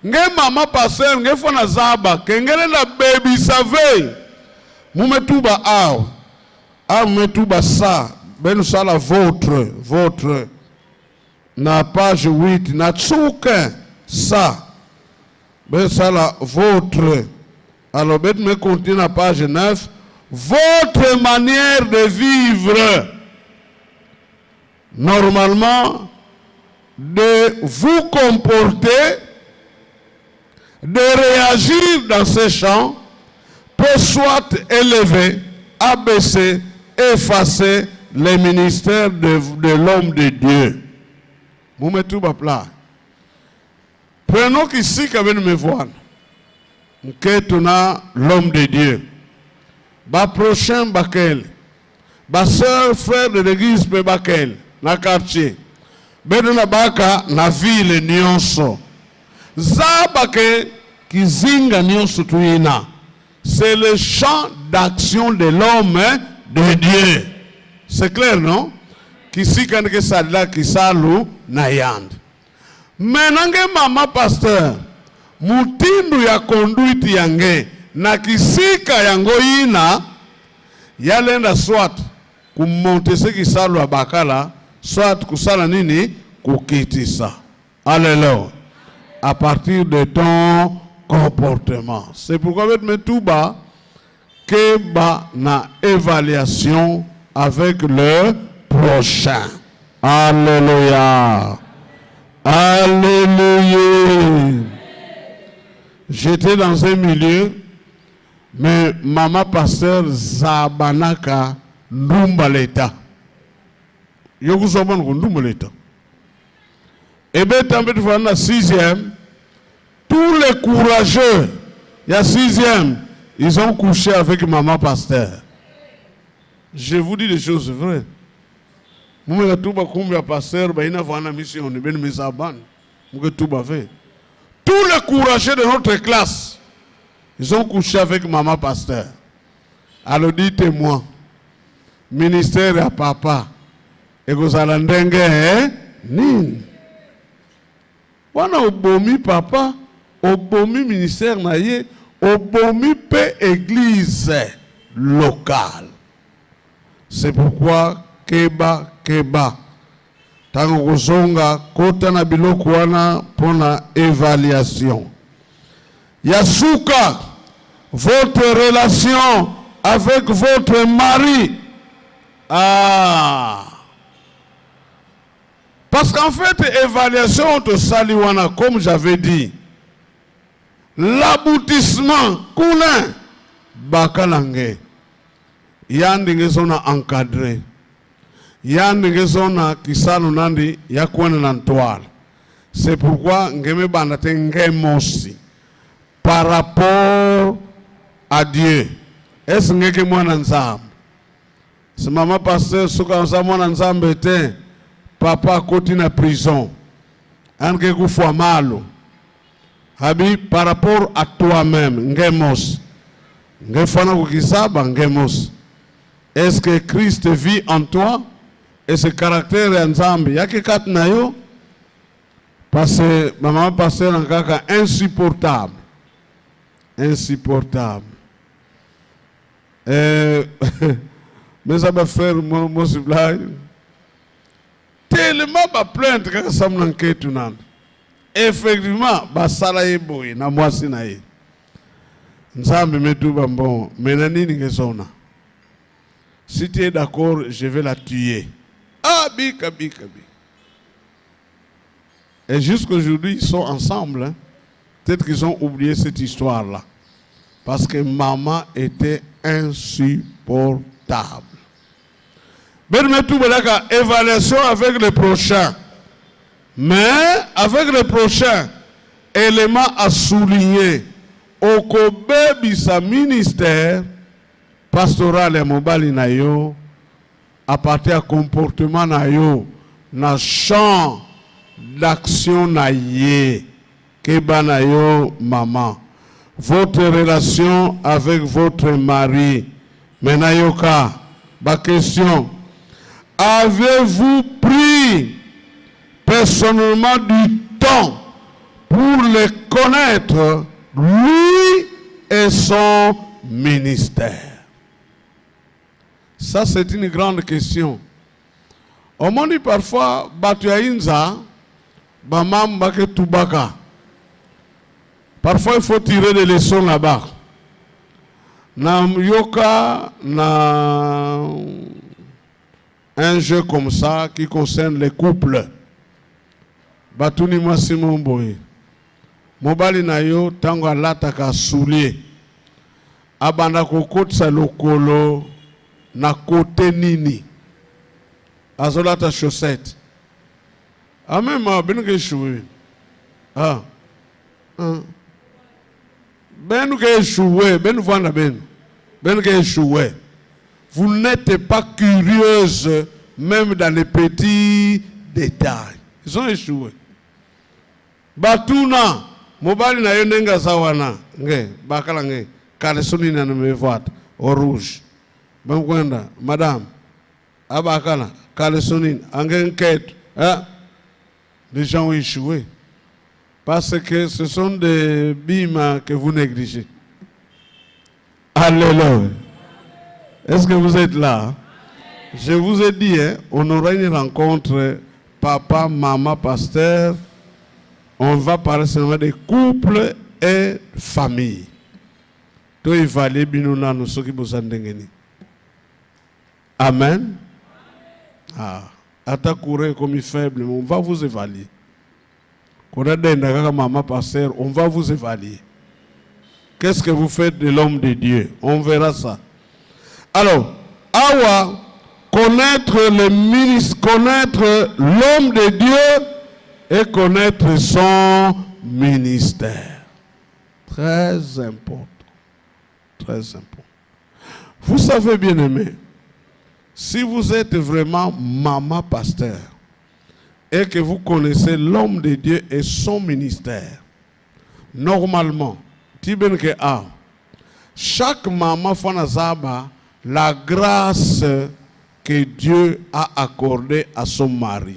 S1: Nge mama pasteur nge fona zaba kengele na baby save. Mumetuba ao. Mumetuba ça. Ben sala votre. Na page 8, na tsuke ça. Ben sala votre. Alors ben me continue na page 9. Votre manière de vivre. Normalement, de vous comporter, de réagir dans ces champs, peut soit élever, abaisser, effacer les ministères de l'homme de Dieu. Vous mettez tout plat. Prenons ici quand même me voir. Que tu as l'homme de Dieu. Ba prochain bakel. Ba soeur frère de l'église pe bakel. Na quartier. Ben na baka na ville nyonso. Za bake kizinga nyonso tuina. C'est le champ d'action de l'homme de Dieu. C'est clair, non? Kisi kaneke sadla kisalu na yand. Menange mama pasteur, mutindu ya conduite yange, na kisika yango ina, yalenda soit kumonte se kisalu abakala, soit kusala nini, kukitisa. Alléluia. À partir de ton comportement. C'est pourquoi je me tout bas que ba na évaluation avec le prochain. Alléluia. Alléluia. J'étais dans un milieu, mais maman pasteur Zabanaka Ndumbaleta. Yoku Soban Ndumbaleta. Et bien, tant que tu vas dans la 6e, tous les courageux, il y a 6e, ils ont couché avec maman pasteur. Je vous dis des choses vraies. Tous les courageux de notre classe, ils ont couché avec maman pasteur. Alors dites-moi, ministère à papa, et vous allez ndengue, nin. Wana obomi papa, obomi ministère naye, obomi pe église locale. C'est pourquoi Keba. Tango kozonga kota na biloko wana pona évaluation. Yasuka, votre relation avec votre mari. Parce qu'en fait, évaluation de saliwana, comme j'avais dit, l'aboutissement, koulin, bakalange, yandinge sona encadré. Yandinge sona kisano nandi yakwene nantoile. C'est pourquoi ngeme bandate ngemosi par rapport à Dieu. Est-ce que moi n'ensam? Si maman pasteur souka ensemble n'ensemble était papa côté na prison. Ange kufwa malo. Habi par rapport à toi-même ngemos. Ngefana kukisaba ngemos. Est-ce que Christ vit en toi? Et ce caractère ensemble, il y a que quatre nayo. Parce que maman pasteur en kaka insupportable. Insupportable. Mais ça va faire mon ciblage. Tellement de plainte que ça me enquête tout nan. Effectivement, bah ça là est boy, na moi si na est. Nzambe me tout bon, mais nani ni zona. Si tu es d'accord, je vais la tuer. Ah bika. Et jusqu'aujourd'hui, ils sont ensemble. Hein. Peut-être qu'ils ont oublié cette histoire-là. Parce que maman était insupportable. Évaluation avec le prochain. Mais avec le prochain, élément à souligner. Au Kobe sa ministère pastoral et mobile na yo, à partir du comportement na yo, na champ d'action na ye, keba na yo maman. Votre relation avec votre mari. Menayoka, ma question. Avez-vous pris personnellement du temps pour le connaître, lui et son ministère? Ça, c'est une grande question. On m'a dit parfois, Batuaïnza, Bamam Bake Tubaka. Parfois, il faut tirer des leçons là-bas. Na yoka, na un jeu comme ça qui concerne les couples. Batuni Massimo Mboye. Mobali na yo tango alataka soulier. Abanda kokotsa lokolo na kote nini. Azolata chaussette. Ah même ben que choué. Ah. Ben que choué, ben vanda ben. Ben que choué. Vous n'êtes pas curieuse même dans les petits détails. Ils ont échoué. Batuna, mobali na yonenga sawana, nge, bakala nge, kalesoni na me vote, au rouge. Bamkwenda, madame, abakala, kalesoni, enquête, hein? Les gens ont échoué. Parce que ce sont des bimas que vous négligez. Alléluia. Est-ce que vous êtes là? Je vous ai dit, hein, on aura une rencontre, papa, maman, pasteur. On va parler seulement des couples et familles. Tout évaluer binona nous ceux qui vous endengeni. Amen. Ah, attaquer comme faible, on va vous évaluer. Quand on a des maman pasteur, on va vous évaluer. Qu'est-ce que vous faites de l'homme de Dieu? On verra ça. Alors, awa, connaître le ministre, connaître l'homme de Dieu et connaître son ministère. Très important. Très important. Vous savez, bien aimé, si vous êtes vraiment maman pasteur et que vous connaissez l'homme de Dieu et son ministère, normalement, chaque maman fanazaba la grâce que Dieu a accordée à son mari.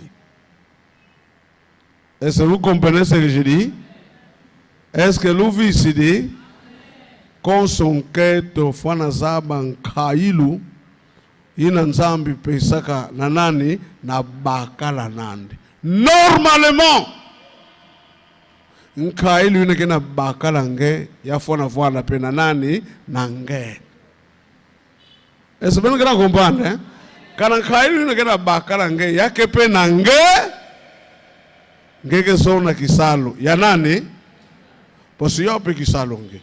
S1: Est-ce que vous comprenez ce que je dis? Est-ce que vous vivez ici? Quand son quête fanazaba nkailu inanzambi pesaka nanani na bakala nandi. Normalement, nkailu ine kena bakala nge ya fona voila pena nani nange. Est-ce que vous comprenez? Hein? Quand nkailu ine kena bakala nge ya kepe nange ngeke sona kisalo ya nani? Posi yope kisalo nge.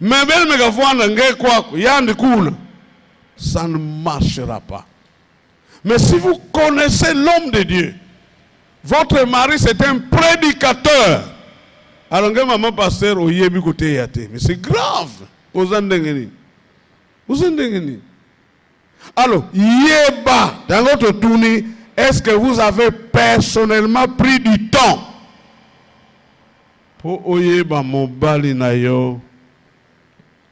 S1: Mebele megafwana nge kwako yandi kuna. Ça ne marchera pas. Mais si vous connaissez l'homme de Dieu, votre mari c'est un prédicateur. Alors que maman pasteur au yebi côté yate. Mais c'est grave. Aux endengeni. Aux endengeni. Alors, yeba, dans votre tournée, est-ce que vous avez personnellement pris du temps pour oyeba mobali na yo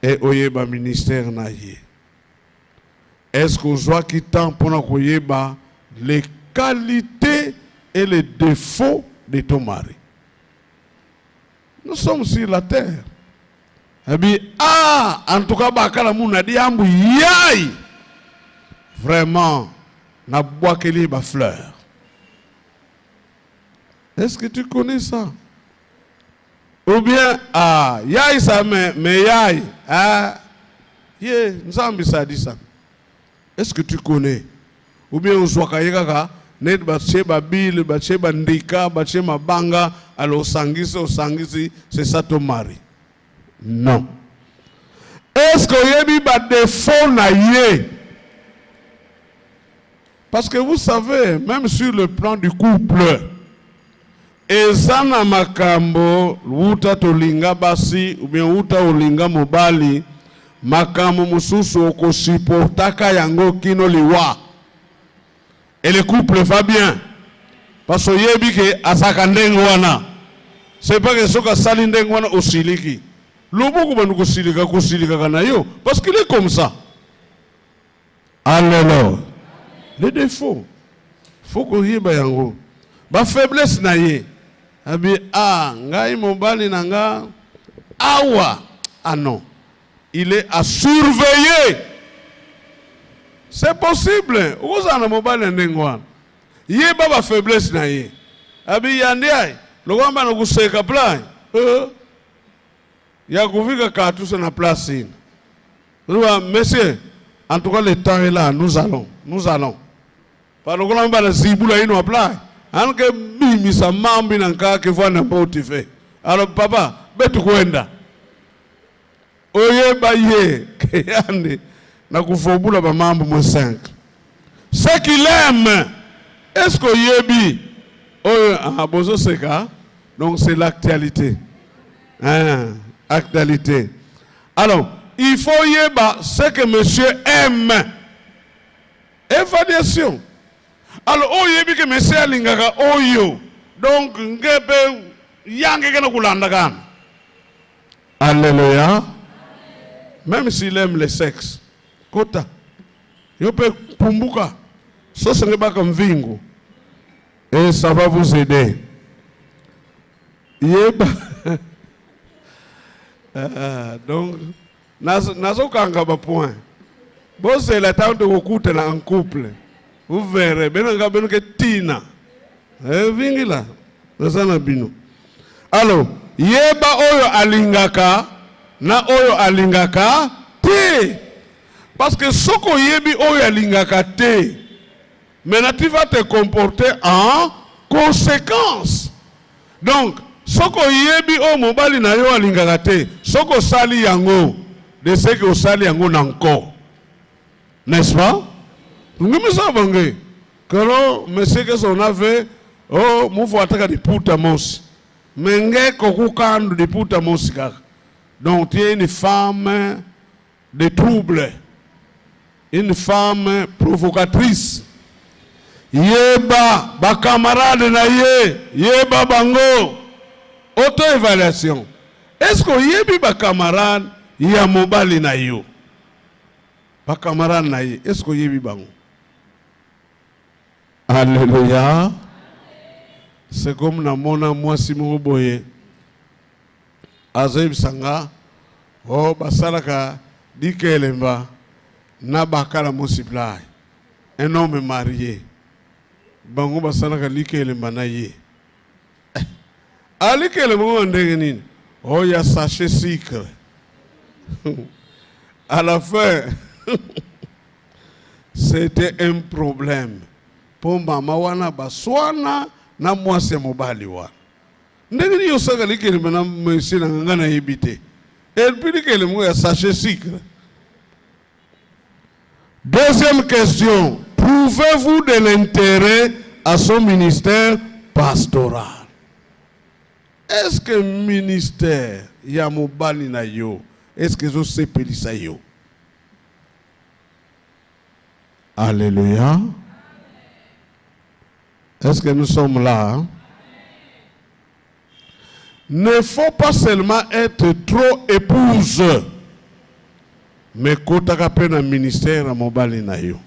S1: et oyeba ministère na ye? Est-ce que vous avez temps pour oyeba les qualités et les défauts de ton mari? Nous sommes sur la terre. Eh bien, en tout cas, bakala mouna di ambu yai. vraiment, na bois qu'il y a fleur. Est-ce que tu connais ça? Ou bien, yai ça, mais yai, nous avons dit ça. Est-ce que tu connais? Ou bien, on soit kayaka, net batche babil, batche bandika, batche mabanga, alors sangisi, c'est ça ton mari. Non. Est-ce qu'il y a des défauts naïe? Parce que vous savez, même sur le plan du couple, ezana makambo, uta tolinga basi, ou bien uta olinga mobali, makambo mususu oko supportaka yango kino liwa. Et le couple va bien. Parce que yebi ke asaka ndengwana. C'est pas que soka sali ndengwana osiliki. Lobo ko banu kosilika kana yo parce qu'il est comme ça. Alléluia. Les défauts. Faut qu'on yeba yango. Ba faiblesse na ye. Abi ngai mobali nanga awa. Non. Il est à surveiller. C'est possible. Vous avez un mobile ndengwana. Yeba ba faiblesse na ye. Abi yandiai. Logamba no kuseka plan. Il y a que tout ça na place. Monsieur, en tout cas le temps est là, nous allons. Par le grand bas zibula ino apply. Anke mimi sa mambi nanka ke voit n'importe fait. Alors papa, betu kwenda. Oye baye ke yande na kufobula ba mambo mo 5. Ce qu'il aime, est-ce que yebi oye bozo seka? Donc c'est l'actualité. Actualité. Alors, il faut yeba ce que monsieur aime. Évaluation. Alors, yebi que monsieur alingaka oyo. Donc, ngebe yange kana kulanda. Alléluia. Même s'il aime le sexe. Kota. Yope pumbuka. Ça ce n'est pas comme vingo. Et ça va vous aider. Yeba. Donc, nazo kanga ba point. Bon, c'est le temps de vous écouter en couple. Vous verrez, benanga benuke tina. Vingi là, nazana bino. Alors, yeba oyo alingaka, na oyo alingaka te. Parce que soko yebi oyo alingaka te. Maintenant, tu vas te comporter en conséquence. Donc, soko yebi o mobali na yo alingaka te, soko sali yango, de ce que sali yango nanko. N'est-ce pas? Nous me savons que monsieur que son avait, mouvo ataka di puta mosi. Menge kokukandu di puta mosi kaka. Donc tu es une femme de trouble, une femme provocatrice. Yeba, ba camarade na yeba bango. Auto-évaluation. Est-ce que yebi ba camarade ya mobali na yo? Ba camarade na ye, est-ce que yebi bango? Alléluia. C'est comme na mona mwasi mo boye. Azaib sanga basalaka dikelemba na bakala multiply. Un homme marié. Bango basalaka dikelemba na ye. Ali que le moment de il y a sachet sucre. À la fin, c'était un problème. Pour maman wana baswana na moi c'est mobali wa. Ndenge yo saka li que le mana monsieur na ngana yebite. Et puis que le mot il y a sachet sucre. Deuxième question, trouvez-vous de l'intérêt à son ministère pastoral? Est-ce que le ministère Yamobali na yo, est-ce que je sais pelisa yo? Alléluia. Est-ce que nous sommes là? Hein? Ne faut pas seulement être trop épouse, mais kotaka pe na ministère Yamobali na yo.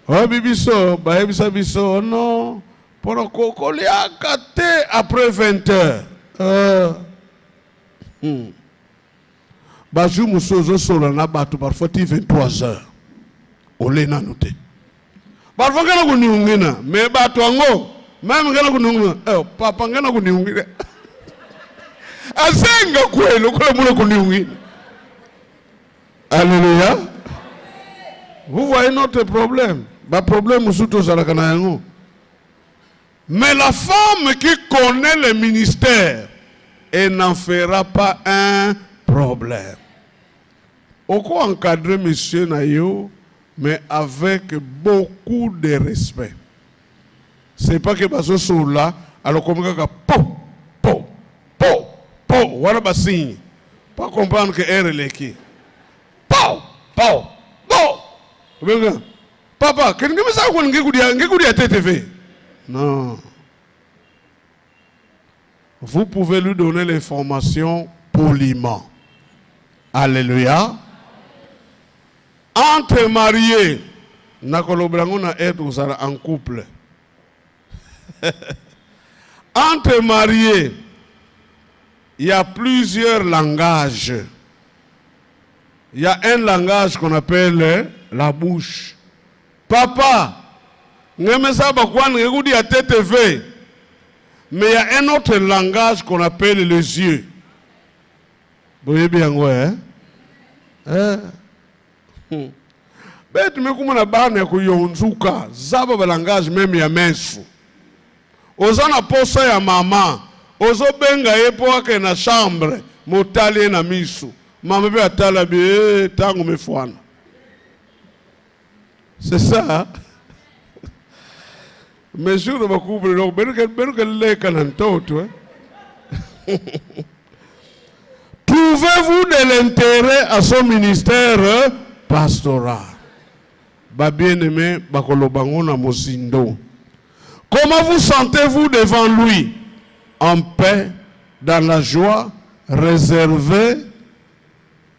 S1: Oh bibiso, ba ebisa biso, non. Pour après 20 heures. Bajou Moussozo Solana Batou parfois 23 heures. olena noté. Parfois ngana kuniungina, mais bato ango, même ngana kuniungina, papa ngana kuniungina. Asenga kwelo kula muna kuniungina. Alléluia. Vous voyez notre problème. Le problème surtout c'est la. Mais la femme qui connaît le ministère, elle n'en fera pas un problème. On peut encadrer monsieur Nayo, mais avec beaucoup de respect. C'est pas que parce que sont là, alors comme ça, voilà le signe. Pas comprendre que elle est qui. Papa, qu'est-ce que ça veut dire TTV? Non. Vous pouvez lui donner l'information poliment. Alléluia. Entre mariés, être en couple. Entre mariés, il y a plusieurs langages. Il y a un langage qu'on appelle la bouche. Papa, mais il y a un autre langage qu'on appelle les yeux. Vous voyez bien, ouais? Mais tu me comprends pas que yonzuka, zaba langage même ya mensu. Ozana posa ya mama, ozo benga yepo wake na chambre, motali na misu. Mama be atala be tangu mefwana. C'est ça. Mais je ne vais pas couvrir. Trouvez-vous de l'intérêt à son ministère pastoral? Bien-aimé, comment vous sentez-vous devant lui? En paix, dans la joie, réservé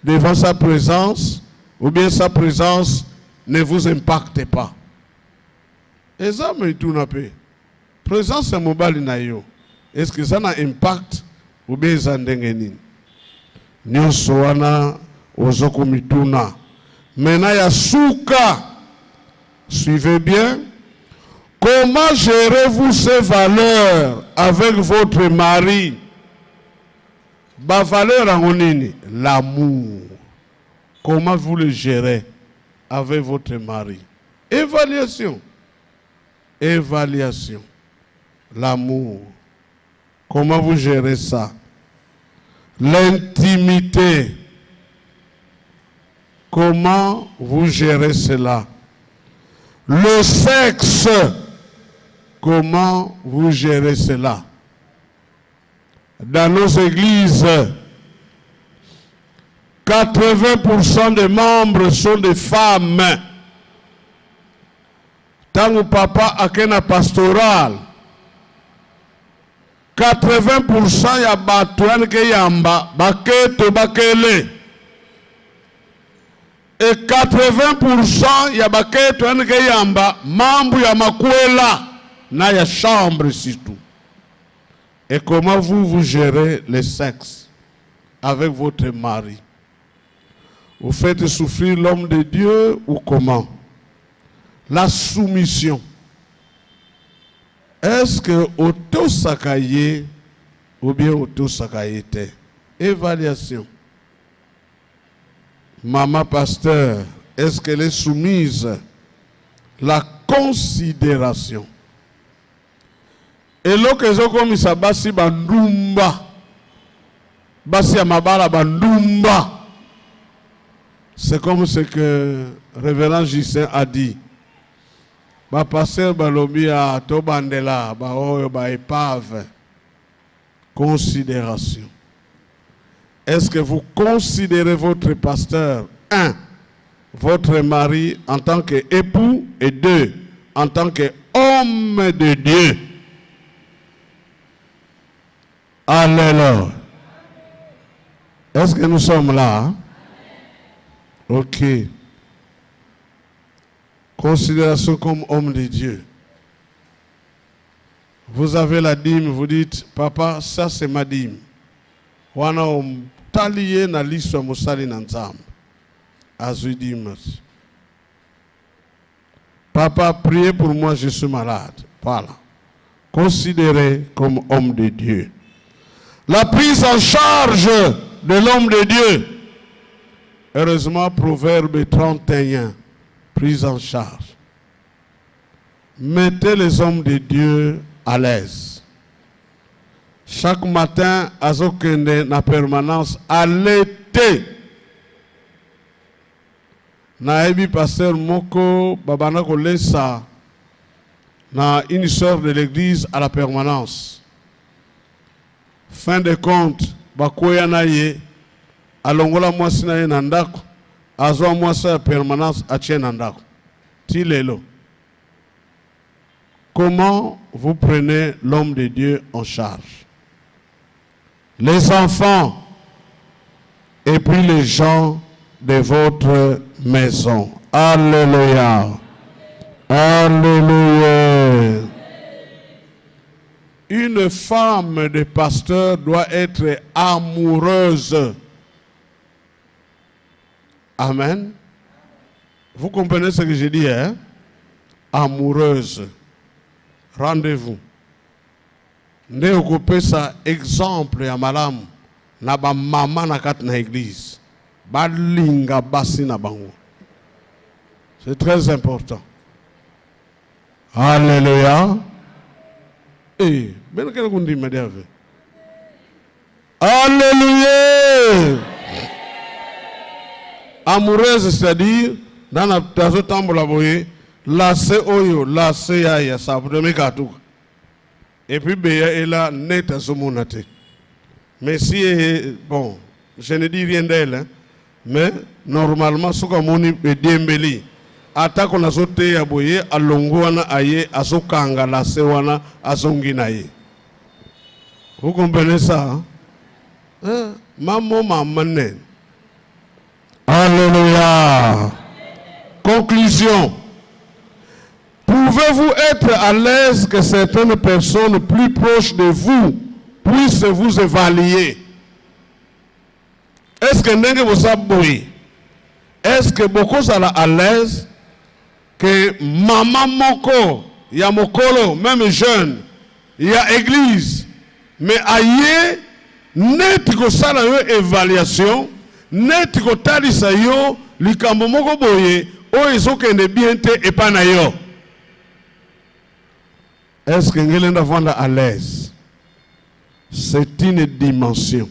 S1: devant sa présence, ou bien sa présence ne vous impacte pas? Et ça, mais tout n'a pas. Présence est mobile naïo. Est-ce que ça a un impact ou bien ça n'a pas? Nous sommes aux mituna. Maintenant, il y a souka. Suivez bien. Comment gérez-vous ces valeurs avec votre mari? Ba valeur en onini, l'amour. Comment vous le gérez avec votre mari? Évaluation. Évaluation. L'amour. Comment vous gérez ça? L'intimité. Comment vous gérez cela? Le sexe. Comment vous gérez cela? Dans nos églises, 80% des membres sont des femmes. Tant papa a qu'un pastoral, 80% ya batuan ke yamba baketo bakele, et 80% ya baketo ke yamba mambu ya makwela na ya chambre surtout. Et comment vous gérez le sexe avec votre mari? Vous faites souffrir l'homme de Dieu ou comment? La soumission. Est-ce que auto-sakaye ou bien auto-sakayete? Évaluation. Maman pasteur, est-ce qu'elle est soumise? La considération. Et l'occasion comme ça basi bandumba. Basi amabala bandumba. C'est comme ce que Révérend Gisèle a dit. Ba pasteur balobi a tobandela ba oyo ba épave. Considération. Est-ce que vous considérez votre pasteur, 1, votre mari en tant qu'époux, et 2, en tant qu'homme de Dieu? Alléluia. Est-ce que nous sommes là? Hein? Ok. Considération comme homme de Dieu. Vous avez la dîme, vous dites, papa, ça c'est ma dîme. Wana talié na liso musali na nzambe. Azui dîme. Papa, priez pour moi, je suis malade. Voilà. Considéré comme homme de Dieu. La prise en charge de l'homme de Dieu. Heureusement, Proverbe 31, prise en charge. Mettez les hommes de Dieu à l'aise. Chaque matin, azokende na permanence, à l'été. Naebi pasteur Moko, babana kolesa, na une sœur de l'église à la permanence. Fin de compte, bakoya na ye, alongola mwasi na ye na ndako, azwa mwasi ya permanence atie na ndako. Tilelo. Comment vous prenez l'homme de Dieu en charge? Les enfants et puis les gens de votre maison. Alléluia. Alléluia. Une femme de pasteur doit être amoureuse. Amen. Vous comprenez ce que je dis, hein? Amoureuse. Rendez-vous. Nde okope sa exemple ya malamu na ba mama na kat na église. Balinga basi na bango. C'est très important. Alléluia. Eh, ben quel qu'on dit mediave. Alléluia. Amoureuse, c'est-à-dire dans la tazo tambola boye, lasse oyo, lasse ya ça pour me katou. Et puis beya est là net à ce monate. Mais si bon, je ne dis rien d'elle, hein, mais normalement ce que moni e dembeli. Ata kona sote ya boye alongo wana aye asokanga lasse wana asongina ye. Vous comprenez ça? Hein? Maman maman. Alléluia. Conclusion. Pouvez-vous être à l'aise que certaines personnes plus proches de vous puissent vous évaluer? Est-ce que vous savez? Est-ce que beaucoup sont à l'aise que maman moko, il y a mokolo, même jeune, il y a église, mais aïe, net ko sala yo évaluation, net ko talisa yo, likambo moko boye, o ezokende bien te epana yo. Est-ce que vous êtes à l'aise? C'est une dimension.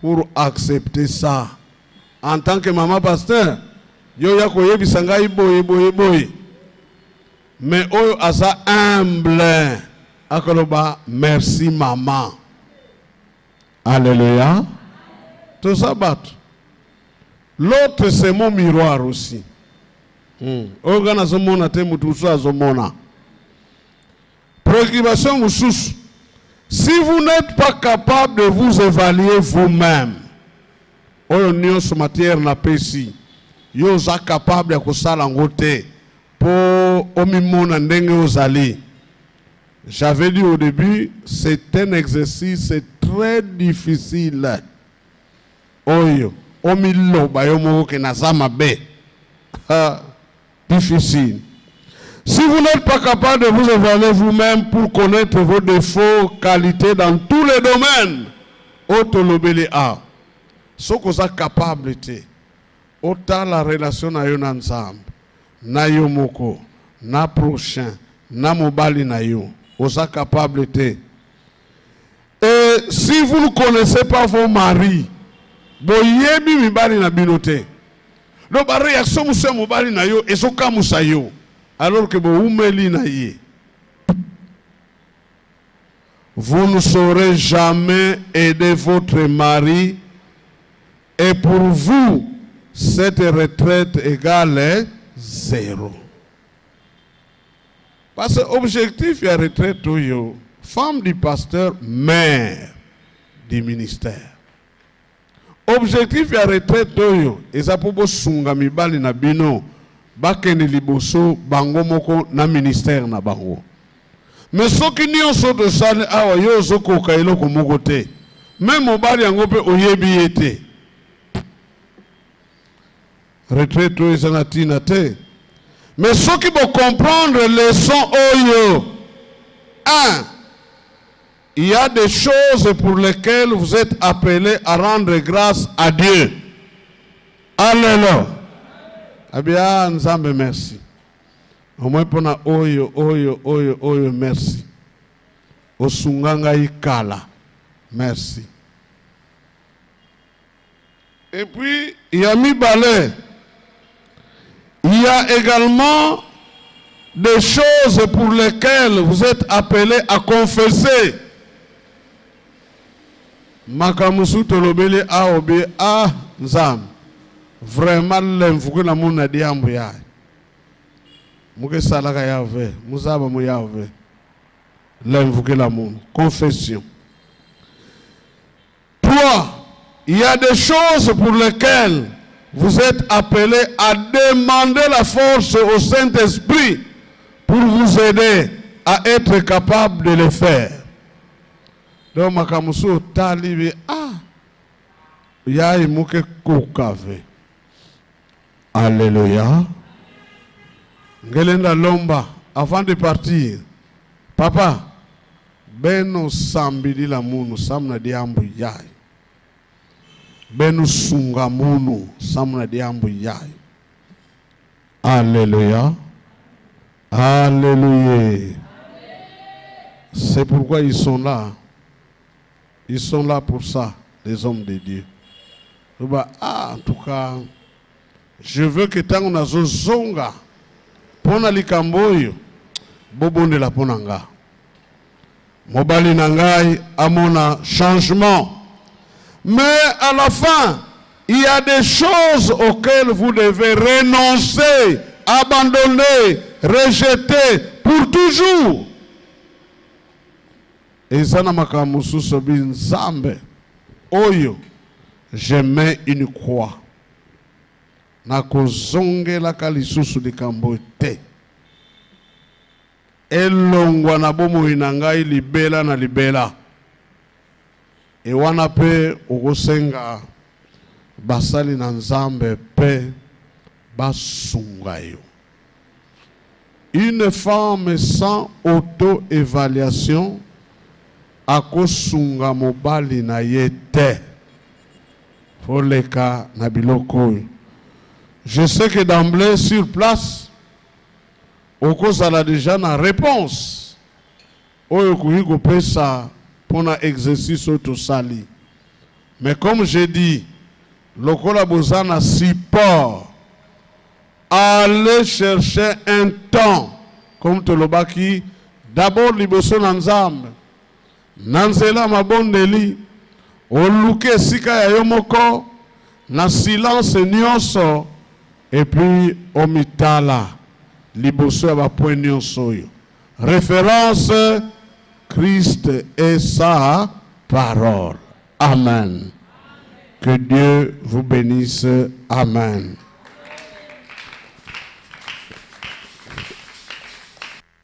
S1: Pour accepter ça, en tant que maman pasteur, yo ya koye bisangai boye. Mais oyo asa humble, akoloba merci maman. Alléluia. Tout ça bat. L'autre c'est mon miroir aussi. Ogana zomona te mutusu azomona. Préoccupation moussous. Si vous n'êtes pas capable de vous évaluer vous-même, on sur matière na pesi, yo za capable de kosala ngote pour omimona ndenge ozali. J'avais dit au début, c'est un exercice très difficile. Oyo, omilo bayomo ke nazama be. Difficile. Si vous n'êtes pas capable de vous évaluer vous-même pour connaître vos défauts, qualités dans tous les domaines, otolobele a. Ce que vous êtes capable de, autant la relation na yon ensemble, na yomoko, na prochain, na mobali na yon, vous êtes capable de. Et si vous ne connaissez pas vos maris, boyebi mibali na binote. Donc la réaction musa mobali na yo, ezoka musa yo. Alors que vous ne saurez jamais aider votre mari et pour vous, cette retraite égale 0. Parce que l'objectif de la retraite, femme du pasteur, mère du ministère. Objectif de la retraite, c'est pour sunga mibali na bino. Bakene liboso bango moko na ministère na bango. Mais ceux qui n'y ont pas de salle awa yo zoko kailo komoko te. Même mobali yango pe oyebi ete. Retraite ezana tina te. Mais ceux qui vont comprendre les sons oyo, un, il y a des choses pour lesquelles vous êtes appelés à rendre grâce à Dieu. Alléluia. Eh bien, Nzambe, merci. Au moins pour oyo, merci. Osunganga ikala, merci. Et puis, il y a Mibale. Il y a également des choses pour lesquelles vous êtes appelés à confesser. Makamusu tolobele aobe nzam. Vraiment l'enfouke na muna diambu ya. Muke salaka yave, muzaba mu yave. L'enfouke la muna. Confession. 3. Il y a des choses pour lesquelles vous êtes appelés à demander la force au Saint-Esprit pour vous aider à être capable de le faire. Donc, makamusu talibi ya imuke kukave. Alléluia. Ngelenda lomba avant de partir. Papa, beno sambili la munu samna diambu yai. Benu sunga munu samna diambu yai. Alléluia. Alléluia. C'est pourquoi ils sont là. Ils sont là pour ça, les hommes de Dieu. En tout cas, je veux que tant on a zonga, pona likamboyo, bobonde la ponanga. Mobali nangai amona changement. Mais à la fin, il y a des choses auxquelles vous devez renoncer, abandonner, rejeter pour toujours. Et zana makamusu sobi nzambe oyo je mets une croix na kozongela kalisusu likambo te elongwa na bomoi na ngai libela na libela e wana pe okosenga basali na nzambe pe basunga yo. Une femme sans auto-évaluation akosunga mobali na yete foleka na biloko. Je sais que d'emblée sur place okozala déjà na réponse oyo kuhiko pesa pona exercice autosali. Mais comme j'ai dit, lokola bozana support, allez chercher un temps comme tolobaki d'abord liboso na nzambe. Nanzela mabondeli oluke sika ya yomoko na silence nyonso et puis omitala liboso ya bapoint nyonso yo. Référence Christ et sa parole. Amen. Que Dieu vous bénisse. Amen.